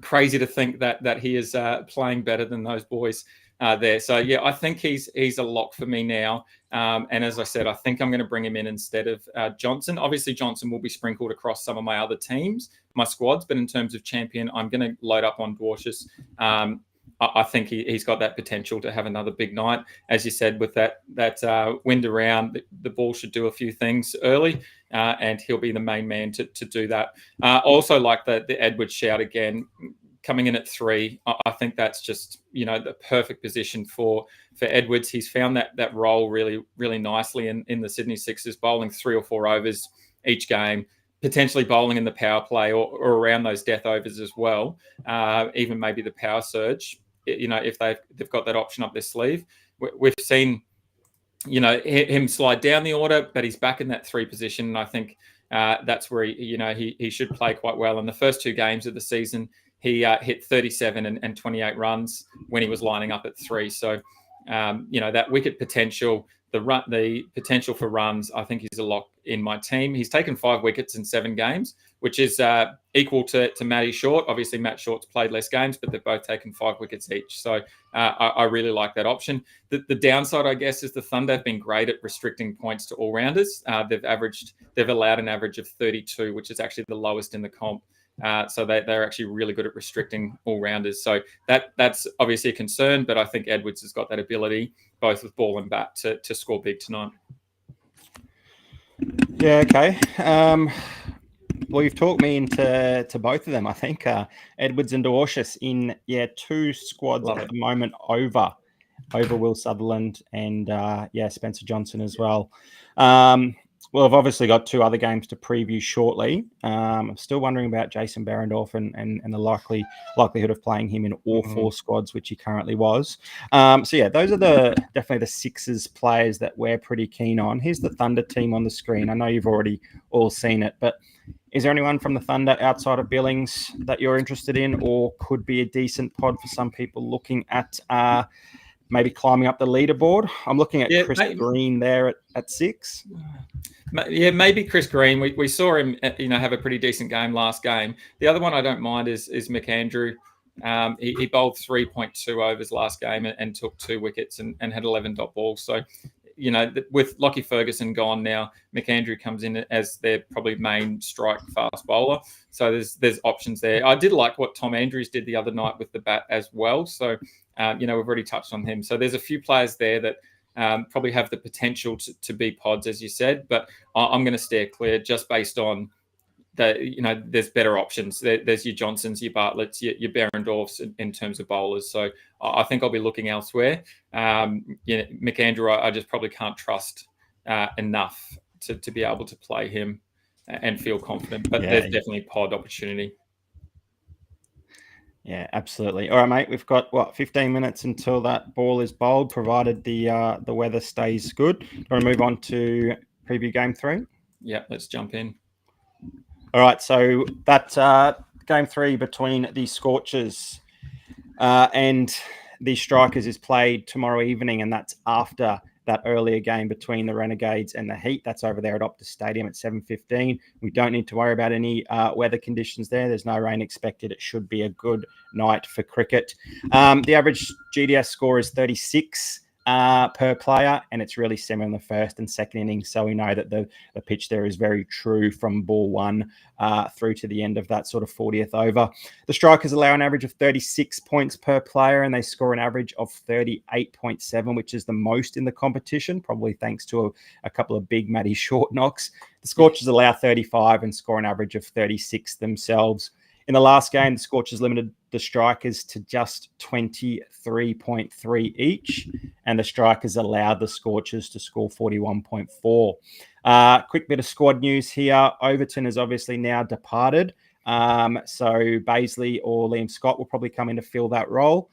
crazy to think that he is playing better than those boys there. So yeah, I think he's a lock for me now. And as I said, I think I'm going to bring him in instead of Johnson. Obviously, Johnson will be sprinkled across some of my other teams, my squads. But in terms of champion, I'm going to load up on Dorcius. I think he's got that potential to have another big night. As you said, with that wind around, the ball should do a few things early, and he'll be the main man to do that. Also, like the Edwards shout again, coming in at 3. I think that's just the perfect position for Edwards. He's found that role really, really nicely in the Sydney Sixers, bowling 3 or 4 overs each game, potentially bowling in the power play or around those death overs as well, even maybe the power surge, if they've got that option up their sleeve. We've seen, him slide down the order, but he's back in that 3 position. And I think that's where he should play quite well. In the first 2 games of the season, he hit 37 and 28 runs when he was lining up at 3. So, that wicket potential, the potential for runs, I think he's a lock in my team. He's taken 5 wickets in 7 games, which is equal to Matty Short. Obviously, Matt Short's played less games, but they've both taken 5 wickets each. So I really like that option. The downside, I guess, is the Thunder have been great at restricting points to all-rounders. They've allowed an average of 32, which is actually the lowest in the comp. So they're actually really good at restricting all-rounders. So that's obviously a concern, but I think Edwards has got that ability, both with ball and bat, to score big tonight. Yeah, okay. Well, you've talked me into both of them, I think. Edwards and Dorcius in 2 squads at the moment over Will Sutherland and Spencer Johnson as well. Well, I've obviously got 2 other games to preview shortly. I'm still wondering about Jason Behrendorff and the likelihood of playing him in all 4 squads, which he currently was. Those are definitely the Sixers players that we're pretty keen on. Here's the Thunder team on the screen. I know you've already all seen it, but is there anyone from the Thunder outside of Billings that you're interested in, or could be a decent pod for some people looking at maybe climbing up the leaderboard? I'm looking at Chris Green there at 6. Yeah, maybe Chris Green. We saw him, have a pretty decent game last game. The other one I don't mind is McAndrew. He bowled 3.2 overs last game and took 2 wickets and had 11 dot balls. So, with Lockie Ferguson gone now, McAndrew comes in as their probably main strike fast bowler. So there's options there. I did like what Tom Andrews did the other night with the bat as well. So, we've already touched on him. So there's a few players there that probably have the potential to be pods, as you said, but I'm going to steer clear just based on there's better options. There's your Johnsons, your Bartletts, your Behrendorffs in terms of bowlers. So I think I'll be looking elsewhere. McAndrew, I just probably can't trust enough to be able to play him and feel confident, but there's definitely pod opportunity. Yeah, absolutely. All right, mate. We've got 15 minutes until that ball is bowled, provided the weather stays good. Do you want to move on to preview game 3? Yeah, let's jump in. All right, so that game 3 between the Scorchers and the Strikers is played tomorrow evening, and that's after that earlier game between the Renegades and the Heat. That's over there at Optus Stadium at 7:15. We don't need to worry about any weather conditions there. There's no rain expected. It should be a good night for cricket. The average GDS score is 36 per player, and it's really similar in the first and second innings. So we know that the pitch there is very true from ball 1 through to the end of that sort of 40th over. The Strikers allow an average of 36 points per player, and they score an average of 38.7, which is the most in the competition, probably thanks to a couple of big Matty short knocks. The Scorchers allow 35 and score an average of 36 themselves. In the last game, the Scorchers limited the Strikers to just 23.3 each, and the Strikers allowed the Scorchers to score 41.4. Quick bit of squad news here. Overton has obviously now departed. So Baisley or Liam Scott will probably come in to fill that role.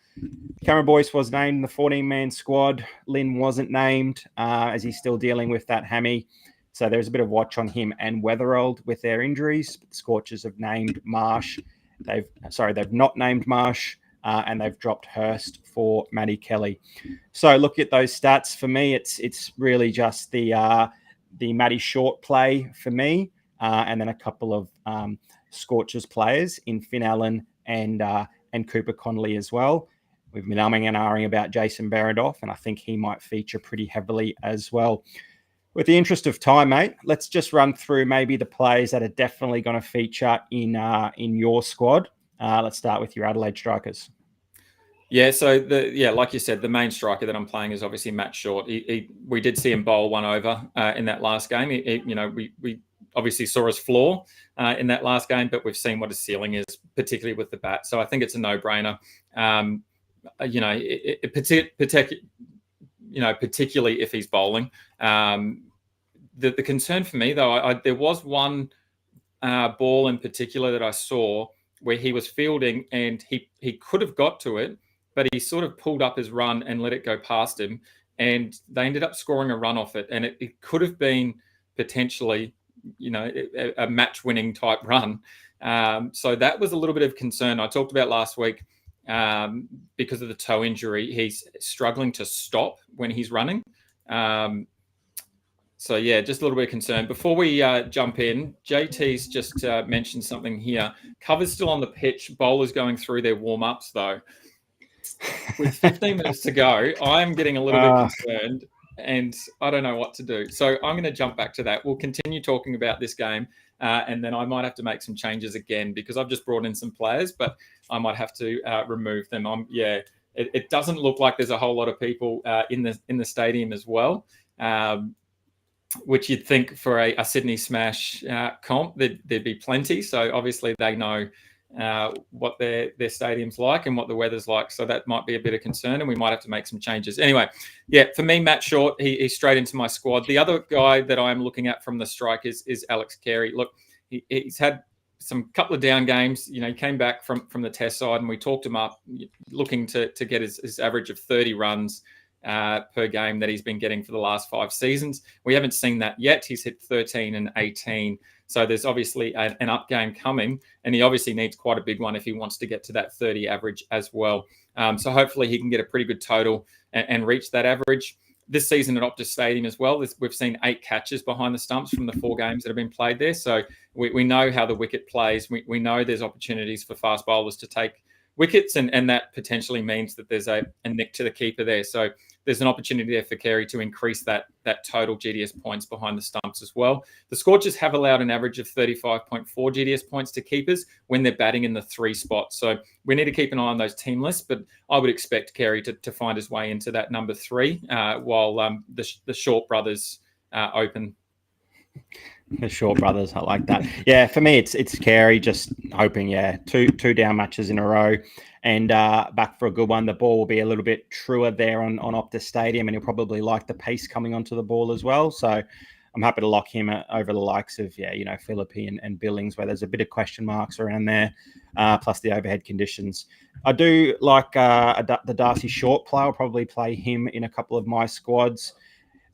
Cameron Boyce was named in the 14-man squad. Lynn wasn't named as he's still dealing with that hammy. So there's a bit of watch on him and Weatherald with their injuries. The Scorchers have named Marsh. They've not named Marsh, and they've dropped Hurst for Matty Kelly. So look at those stats. For me, it's really just the Matty Short play for me, and then a couple of Scorchers players in Finn Allen and Cooper Connolly as well. We've been umming and ahhing about Jason Baradoff, and I think he might feature pretty heavily as well. With the interest of time, mate, let's just run through maybe the players that are definitely going to feature in your squad. Let's start with your Adelaide Strikers. Yeah, so like you said, the main striker that I'm playing is obviously Matt Short. We did see him bowl 1 over in that last game. We obviously saw his flaw in that last game, but we've seen what his ceiling is, particularly with the bat. So I think it's a no-brainer. Particularly if he's bowling. The concern for me, though, there was one ball in particular that I saw where he was fielding and he could have got to it, but he sort of pulled up his run and let it go past him, and they ended up scoring a run off it, and it could have been potentially, a match-winning type run. So that was a little bit of concern. I talked about last week because of the toe injury. He's struggling to stop when he's running. So, yeah, just a little bit of concern. Before we jump in, JT's just mentioned something here. Cover's still on the pitch. Bowlers going through their warm-ups, though. With 15 minutes to go, I'm getting a little bit concerned, and I don't know what to do. So I'm going to jump back to that. We'll continue talking about this game, and then I might have to make some changes again because I've just brought in some players, but I might have to remove them. It doesn't look like there's a whole lot of people in the stadium as well. Which you'd think for a Sydney Smash comp, there'd be plenty. So obviously they know what their stadium's like and what the weather's like. So that might be a bit of concern, and we might have to make some changes. Anyway, yeah, for me, Matt Short, he's straight into my squad. The other guy that I'm looking at from the Strikers is Alex Carey. Look, he's had some couple of down games. He came back from the test side, and we talked him up, looking to get his average of 30 runs per game that he's been getting for the last 5 seasons. We haven't seen that yet. He's hit 13 and 18. So there's obviously an up game coming, and he obviously needs quite a big one if he wants to get to that 30 average as well. So hopefully he can get a pretty good total and reach that average. This season at Optus Stadium as well, we've seen 8 catches behind the stumps from the 4 games that have been played there. So we know how the wicket plays. We know there's opportunities for fast bowlers to take wickets, and that potentially means that there's a nick to the keeper there. So there's an opportunity there for Carey to increase that total GDS points behind the stumps as well. The Scorchers have allowed an average of 35.4 GDS points to keepers when they're batting in the 3 spots. So we need to keep an eye on those team lists, but I would expect Carey to find his way into that number 3 while the Short brothers open. The Short brothers, I like that. Yeah, for me, it's Carey just hoping, two down matches in a row and back for a good one. The ball will be a little bit truer there on Optus Stadium, and he'll probably like the pace coming onto the ball as well. So I'm happy to lock him over the likes of, Philippi and Billings, where there's a bit of question marks around there, plus the overhead conditions. I do like the Darcy Short play. I'll probably play him in a couple of my squads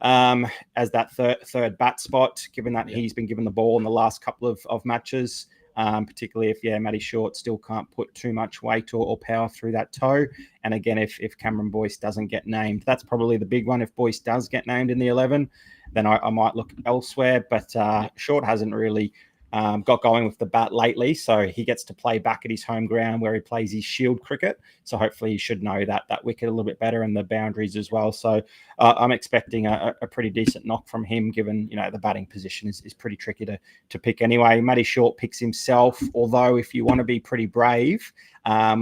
as that third bat spot, given that he's been given the ball in the last couple of matches, particularly if, Matty Short still can't put too much weight or power through that toe. And again, if Cameron Boyce doesn't get named, that's probably the big one. If Boyce does get named in the 11, then I might look elsewhere. But Short hasn't really got going with the bat lately, so he gets to play back at his home ground where he plays his shield cricket. So hopefully he should know that wicket a little bit better and the boundaries as well. So I'm expecting a pretty decent knock from him, given the batting position is pretty tricky to pick anyway. Matty Short picks himself, although if you want to be pretty brave,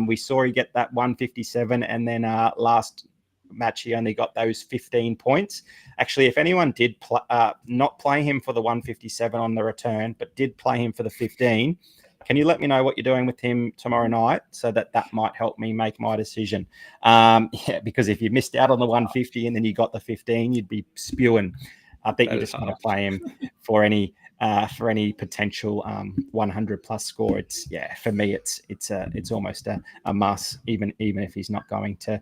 we saw he get that 157, and then last match he only got those 15 points. Actually, if anyone did not play him for the 157 on the return, but did play him for the 15, can you let me know what you're doing with him tomorrow night, so that might help me make my decision? Because if you missed out on the 150 and then you got the 15, you'd be spewing. I think you just want to play him for any potential 100 plus score. For me, it's almost a must, even if he's not going to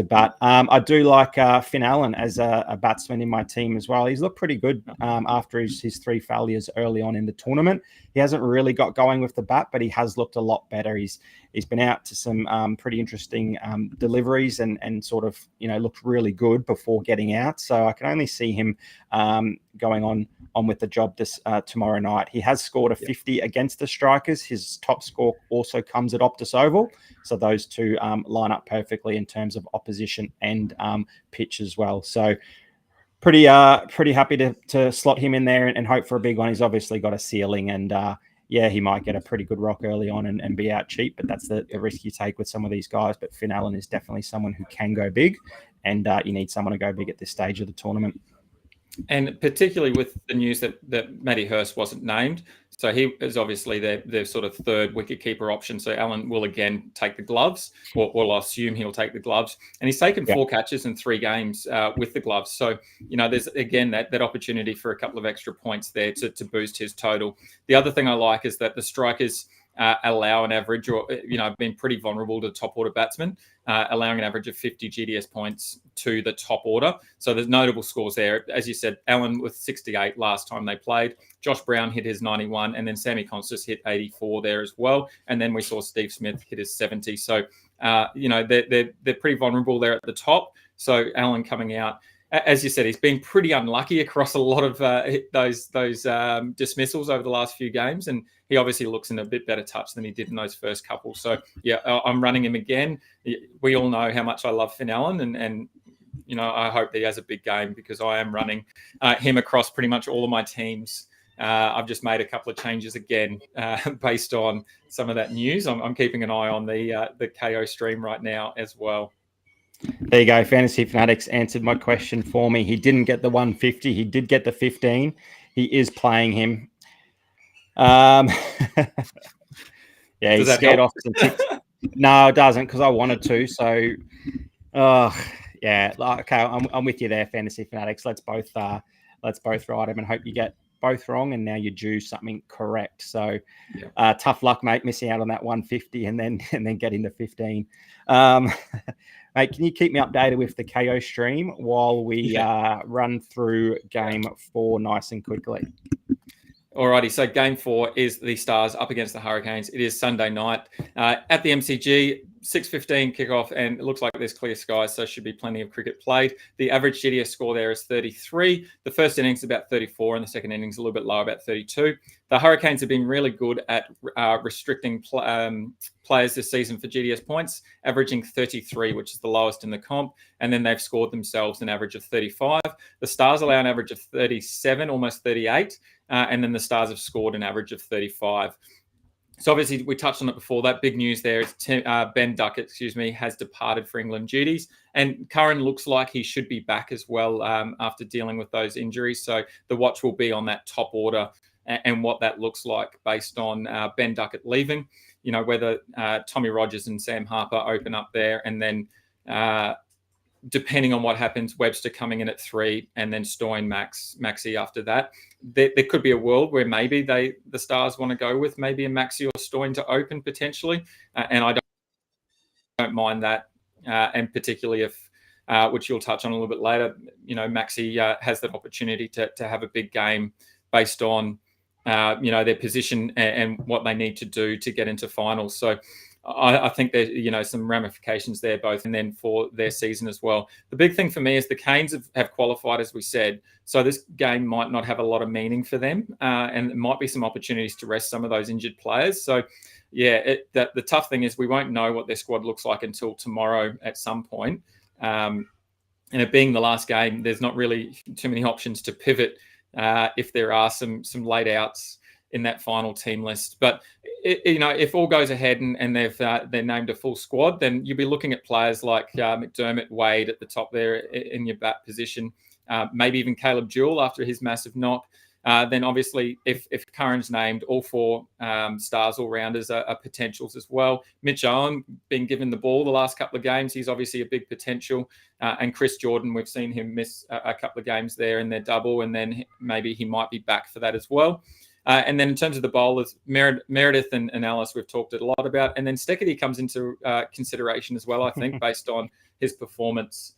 bat. I do like Finn Allen as a batsman in my team as well. He's looked pretty good after his 3 failures early on in the tournament. He hasn't really got going with the bat, but he has looked a lot better. He's been out to some pretty interesting deliveries and sort of looked really good before getting out. So I can only see him going on with the job this tomorrow night. He has scored a 50 against the Strikers. His top score also comes at Optus Oval. So those two line up perfectly in terms of opposition and pitch as well. So pretty happy to slot him in there and hope for a big one. He's obviously got a ceiling, and he might get a pretty good rock early on and be out cheap, but that's the risk you take with some of these guys. But Finn Allen is definitely someone who can go big, and you need someone to go big at this stage of the tournament. And particularly with the news that Matty Hurst wasn't named. So he is obviously their sort of third wicketkeeper option. So Allen will again take the gloves, or I'll assume he'll take the gloves. And he's taken 4 catches in 3 games with the gloves. So, there's again that opportunity for a couple of extra points there to boost his total. The other thing I like is that the Strikers allow an average, or been pretty vulnerable to top order batsmen, allowing an average of 50 GDS points to the top order. So there's notable scores there. As you said, Allen with 68 last time they played. Josh Brown hit his 91, and then Sammy Constas hit 84 there as well. And then we saw Steve Smith hit his 70. So they're pretty vulnerable there at the top. So Allen coming out, as you said, he's been pretty unlucky across a lot of those dismissals over the last few games, and he obviously looks in a bit better touch than he did in those first couple. So, I'm running him again. We all know how much I love Finn Allen, and I hope that he has a big game, because I am running him across pretty much all of my teams. I've just made a couple of changes again based on some of that news. I'm keeping an eye on the KO stream right now as well. There you go. Fantasy Fanatics answered my question for me. He didn't get the 150. He did get the 15. He is playing him. He's scared off some ticks. No, it doesn't, because I wanted to. So, okay, I'm with you there, Fantasy Fanatics. Let's both ride him and hope you get both wrong, and now you do something correct. So, tough luck, mate, missing out on that 150 and then getting the 15. Mate, can you keep me updated with the KO stream while we run through game 4 nice and quickly? Alrighty, so game 4 is the Stars up against the Hurricanes. It is Sunday night at the MCG, 6:15 kickoff, and it looks like there's clear skies, so should be plenty of cricket played. The average GDS score there is 33. The first innings is about 34, and the second innings a little bit lower, about 32. The Hurricanes have been really good at restricting players this season for GDS points, averaging 33, which is the lowest in the comp, and then they've scored themselves an average of 35. The Stars allow an average of 37, almost 38, and then the Stars have scored an average of 35. So obviously we touched on it before. That big news there is Ben Duckett, has departed for England duties, and Curran looks like he should be back as well after dealing with those injuries. So the watch will be on that top order and what that looks like based on Ben Duckett leaving. Whether Tommy Rogers and Sam Harper open up there, and then depending on what happens, Webster coming in at 3 and then Stuey, Maxi after that. There could be a world where maybe the Stars want to go with maybe a Maxi or Stuey to open potentially, and I don't mind that, and particularly if, which you'll touch on a little bit later, Maxi has that opportunity to have a big game based on their position and what they need to do to get into finals. So I think there's some ramifications there both, and then for their season as well. The big thing for me is the Canes have qualified, as we said, so this game might not have a lot of meaning for them, and there might be some opportunities to rest some of those injured players. So yeah, the tough thing is we won't know what their squad looks like until tomorrow at some point. And it being the last game, there's not really too many options to pivot if there are some late outs in that final team list. But if all goes ahead and they're named a full squad, then you'll be looking at players like McDermott, Wade at the top there in your bat position, maybe even Caleb Jewell after his massive knock. Then obviously, if Curran's named, all 4 Stars all-rounders are potentials as well. Mitch Owen being given the ball the last couple of games, he's obviously a big potential. And Chris Jordan, we've seen him miss a couple of games there in their double, and then maybe he might be back for that as well. And then in terms of the bowlers, Meredith and Alice, we've talked a lot about. And then Steckity comes into consideration as well, I think, based on his performance.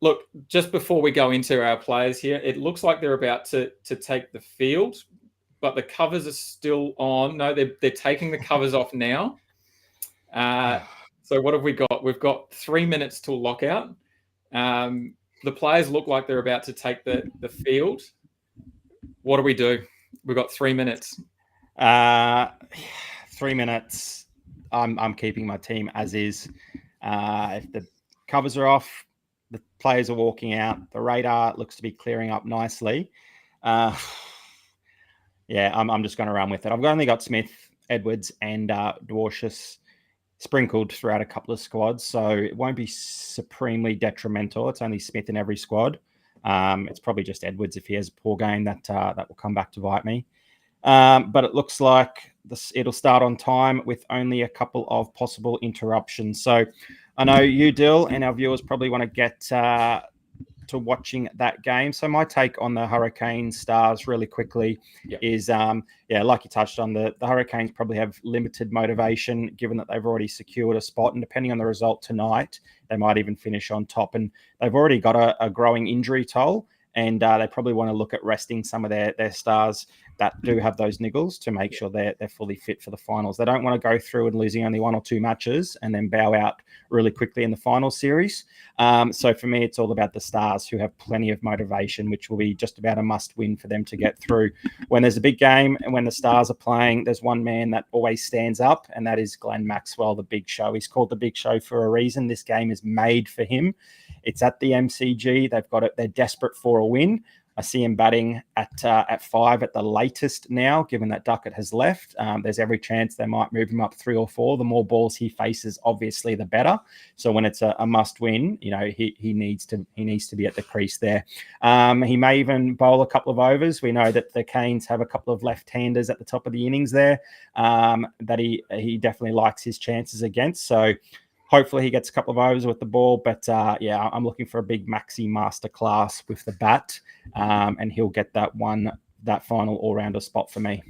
Look, just before we go into our players here, it looks like they're about to take the field, but the covers are still on. No, they're taking the covers off now. So what have we got? We've got 3 minutes till lockout. The players look like they're about to take the field. What do we do? We've got 3 minutes. 3 minutes. I'm keeping my team as is. If the covers are off, the players are walking out. The radar looks to be clearing up nicely. I'm just going to run with it. I've only got Smith, Edwards, and Dwarshuis sprinkled throughout a couple of squads, so it won't be supremely detrimental. It's only Smith in every squad. It's probably just Edwards if he has a poor game that will come back to bite me. But it looks like it'll start on time with only a couple of possible interruptions. So I know you, Dyl, and our viewers probably want to get to watching that game. So my take on the Hurricane Stars really quickly is, like you touched on, the Hurricanes probably have limited motivation given that they've already secured a spot. And depending on the result tonight, they might even finish on top. And they've already got a growing injury toll. And they probably want to look at resting some of their stars that do have those niggles to make sure they're fully fit for the finals. They don't want to go through and losing only 1 or 2 matches and then bow out really quickly in the final series. So for me, it's all about the Stars who have plenty of motivation, which will be just about a must-win for them to get through. When there's a big game and when the Stars are playing, there's one man that always stands up, and that is Glenn Maxwell, the Big Show. He's called the Big Show for a reason. This game is made for him. It's at the MCG. They've got it. They're desperate for a win. I see him batting at 5 at the latest now, given that Duckett has left. There's every chance they might move him up 3 or 4. The more balls he faces, obviously, the better. So when it's a must win, he needs to be at the crease there. He may even bowl a couple of overs. We know that the Canes have a couple of left-handers at the top of the innings there that he definitely likes his chances against. So hopefully he gets a couple of overs with the ball, but I'm looking for a big Maxi masterclass with the bat, and he'll get that final all-rounder spot for me.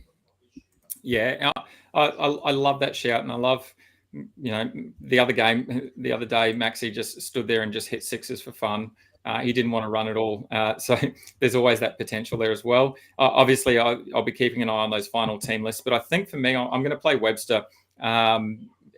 Yeah, I love that shout, and I love, the other day Maxi just stood there and just hit sixes for fun. He didn't want to run at all, so there's always that potential there as well. Obviously, I'll be keeping an eye on those final team lists, but I think for me, I'm going to play Webster.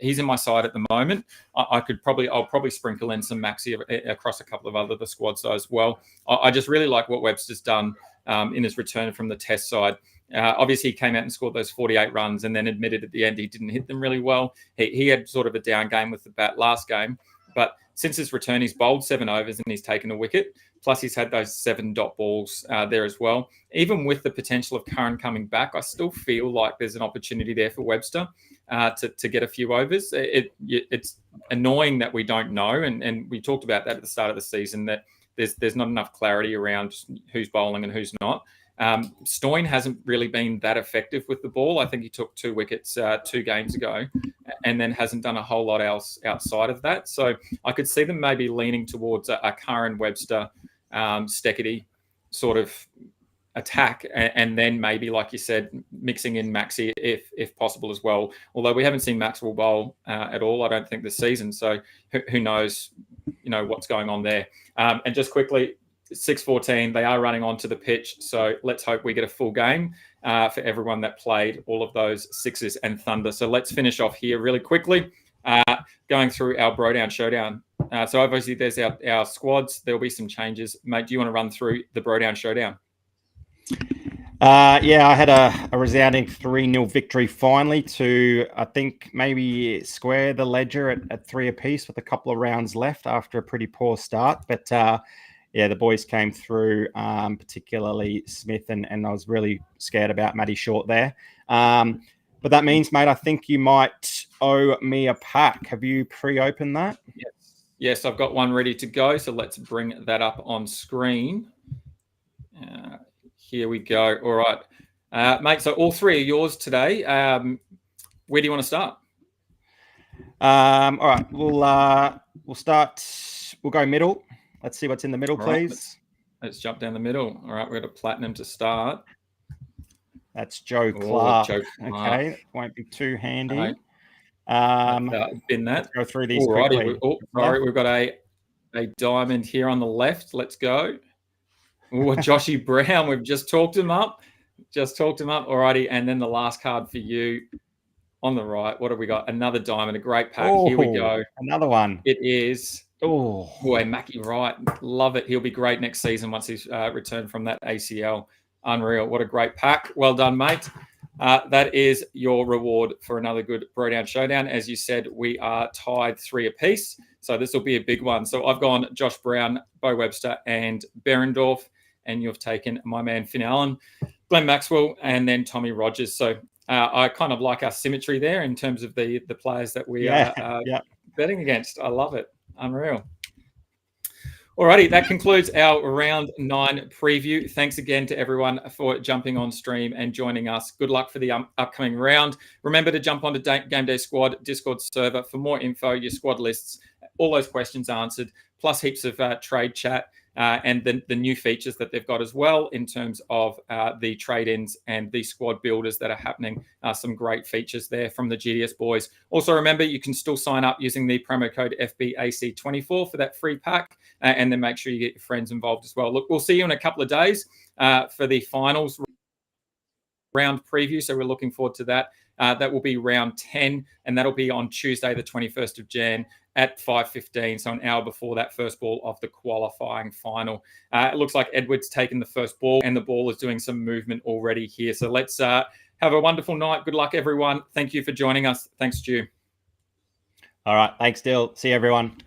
He's in my side at the moment. I'll probably sprinkle in some Maxi across a couple of other the squads as well. I just really like what Webster's done in his return from the Test side. Obviously, he came out and scored those 48 runs and then admitted at the end he didn't hit them really well. He had sort of a down game with the bat last game, but since his return, he's bowled 7 overs and he's taken a wicket. Plus, he's had those 7 dot balls there as well. Even with the potential of Curran coming back, I still feel like there's an opportunity there for Webster to get a few overs. It's annoying that we don't know, and we talked about that at the start of the season, that there's not enough clarity around who's bowling and who's not. Stuey hasn't really been that effective with the ball. I think he took 2 wickets 2 games ago and then hasn't done a whole lot else outside of that. So I could see them maybe leaning towards a Curran, Webster, Steckity sort of attack, and then maybe, like you said, mixing in Maxi if possible as well. Although we haven't seen Maxwell bowl at all, I don't think, this season. So who knows, what's going on there. And just quickly, 6:14, they are running onto the pitch. So let's hope we get a full game for everyone that played all of those sixes and thunder. So let's finish off here really quickly, going through our Bro Down Showdown. So obviously there's our squads. There'll be some changes. Mate, do you want to run through the Bro Down Showdown? Yeah, I had a resounding 3-0 victory finally to, I think, maybe square the ledger at 3 apiece with a couple of rounds left after a pretty poor start. But yeah, the boys came through, particularly Smith, and I was really scared about Matty Short there. But that means, mate, I think you might owe me a pack. Have you pre-opened that? Yes, I've got one ready to go. So let's bring that up on screen. Here we go. All right, mate. So all 3 are yours today. Where do you want to start? All right, we'll start. We'll go middle. Let's see what's in the middle, please. Let's jump down the middle. All right, we've got a platinum to start. That's Joe Clark. Joe Clark. Okay, won't be too handy. Right. Bin that. Let's go through these Alrighty. quickly. Sorry, we've got a diamond here on the left. Let's go. Oh, Joshy Brown. We've just talked him up. Alrighty, and then the last card for you on the right. What have we got? Another diamond. A great pack. Here we go. Another one. It is. Oh, boy, Mackie Wright. Love it. He'll be great next season once he's returned from that ACL. Unreal. What a great pack. Well done, mate. That is your reward for another good Bro Down Showdown. As you said, we are tied 3 apiece. So this will be a big one. So I've gone Josh Brown, Bo Webster, and Berendorf. And you've taken my man Finn Allen, Glenn Maxwell, and then Tommy Rogers. So I kind of like our symmetry there in terms of the players that we are betting against. I love it. Unreal. Alrighty, that concludes our round 9 preview. Thanks again to everyone for jumping on stream and joining us. Good luck for the upcoming round. Remember to jump onto GameDay Squad Discord server for more info, your squad lists, all those questions answered, plus heaps of trade chat. And the new features that they've got as well in terms of the trade-ins and the squad builders that are happening. Some great features there from the GDS boys. Also, remember, you can still sign up using the promo code FBAC24 for that free pack. And then make sure you get your friends involved as well. Look, we'll see you in a couple of days for the finals round preview. So we're looking forward to that. That will be round 10, and that'll be on Tuesday, the 21st of Jan. At 5:15, so an hour before that first ball of the qualifying final. It looks like Edward's taken the first ball, and the ball is doing some movement already here. So let's have a wonderful night. Good luck, everyone. Thank you for joining us. Thanks, Stu. All right. Thanks, Dyl. See you, everyone.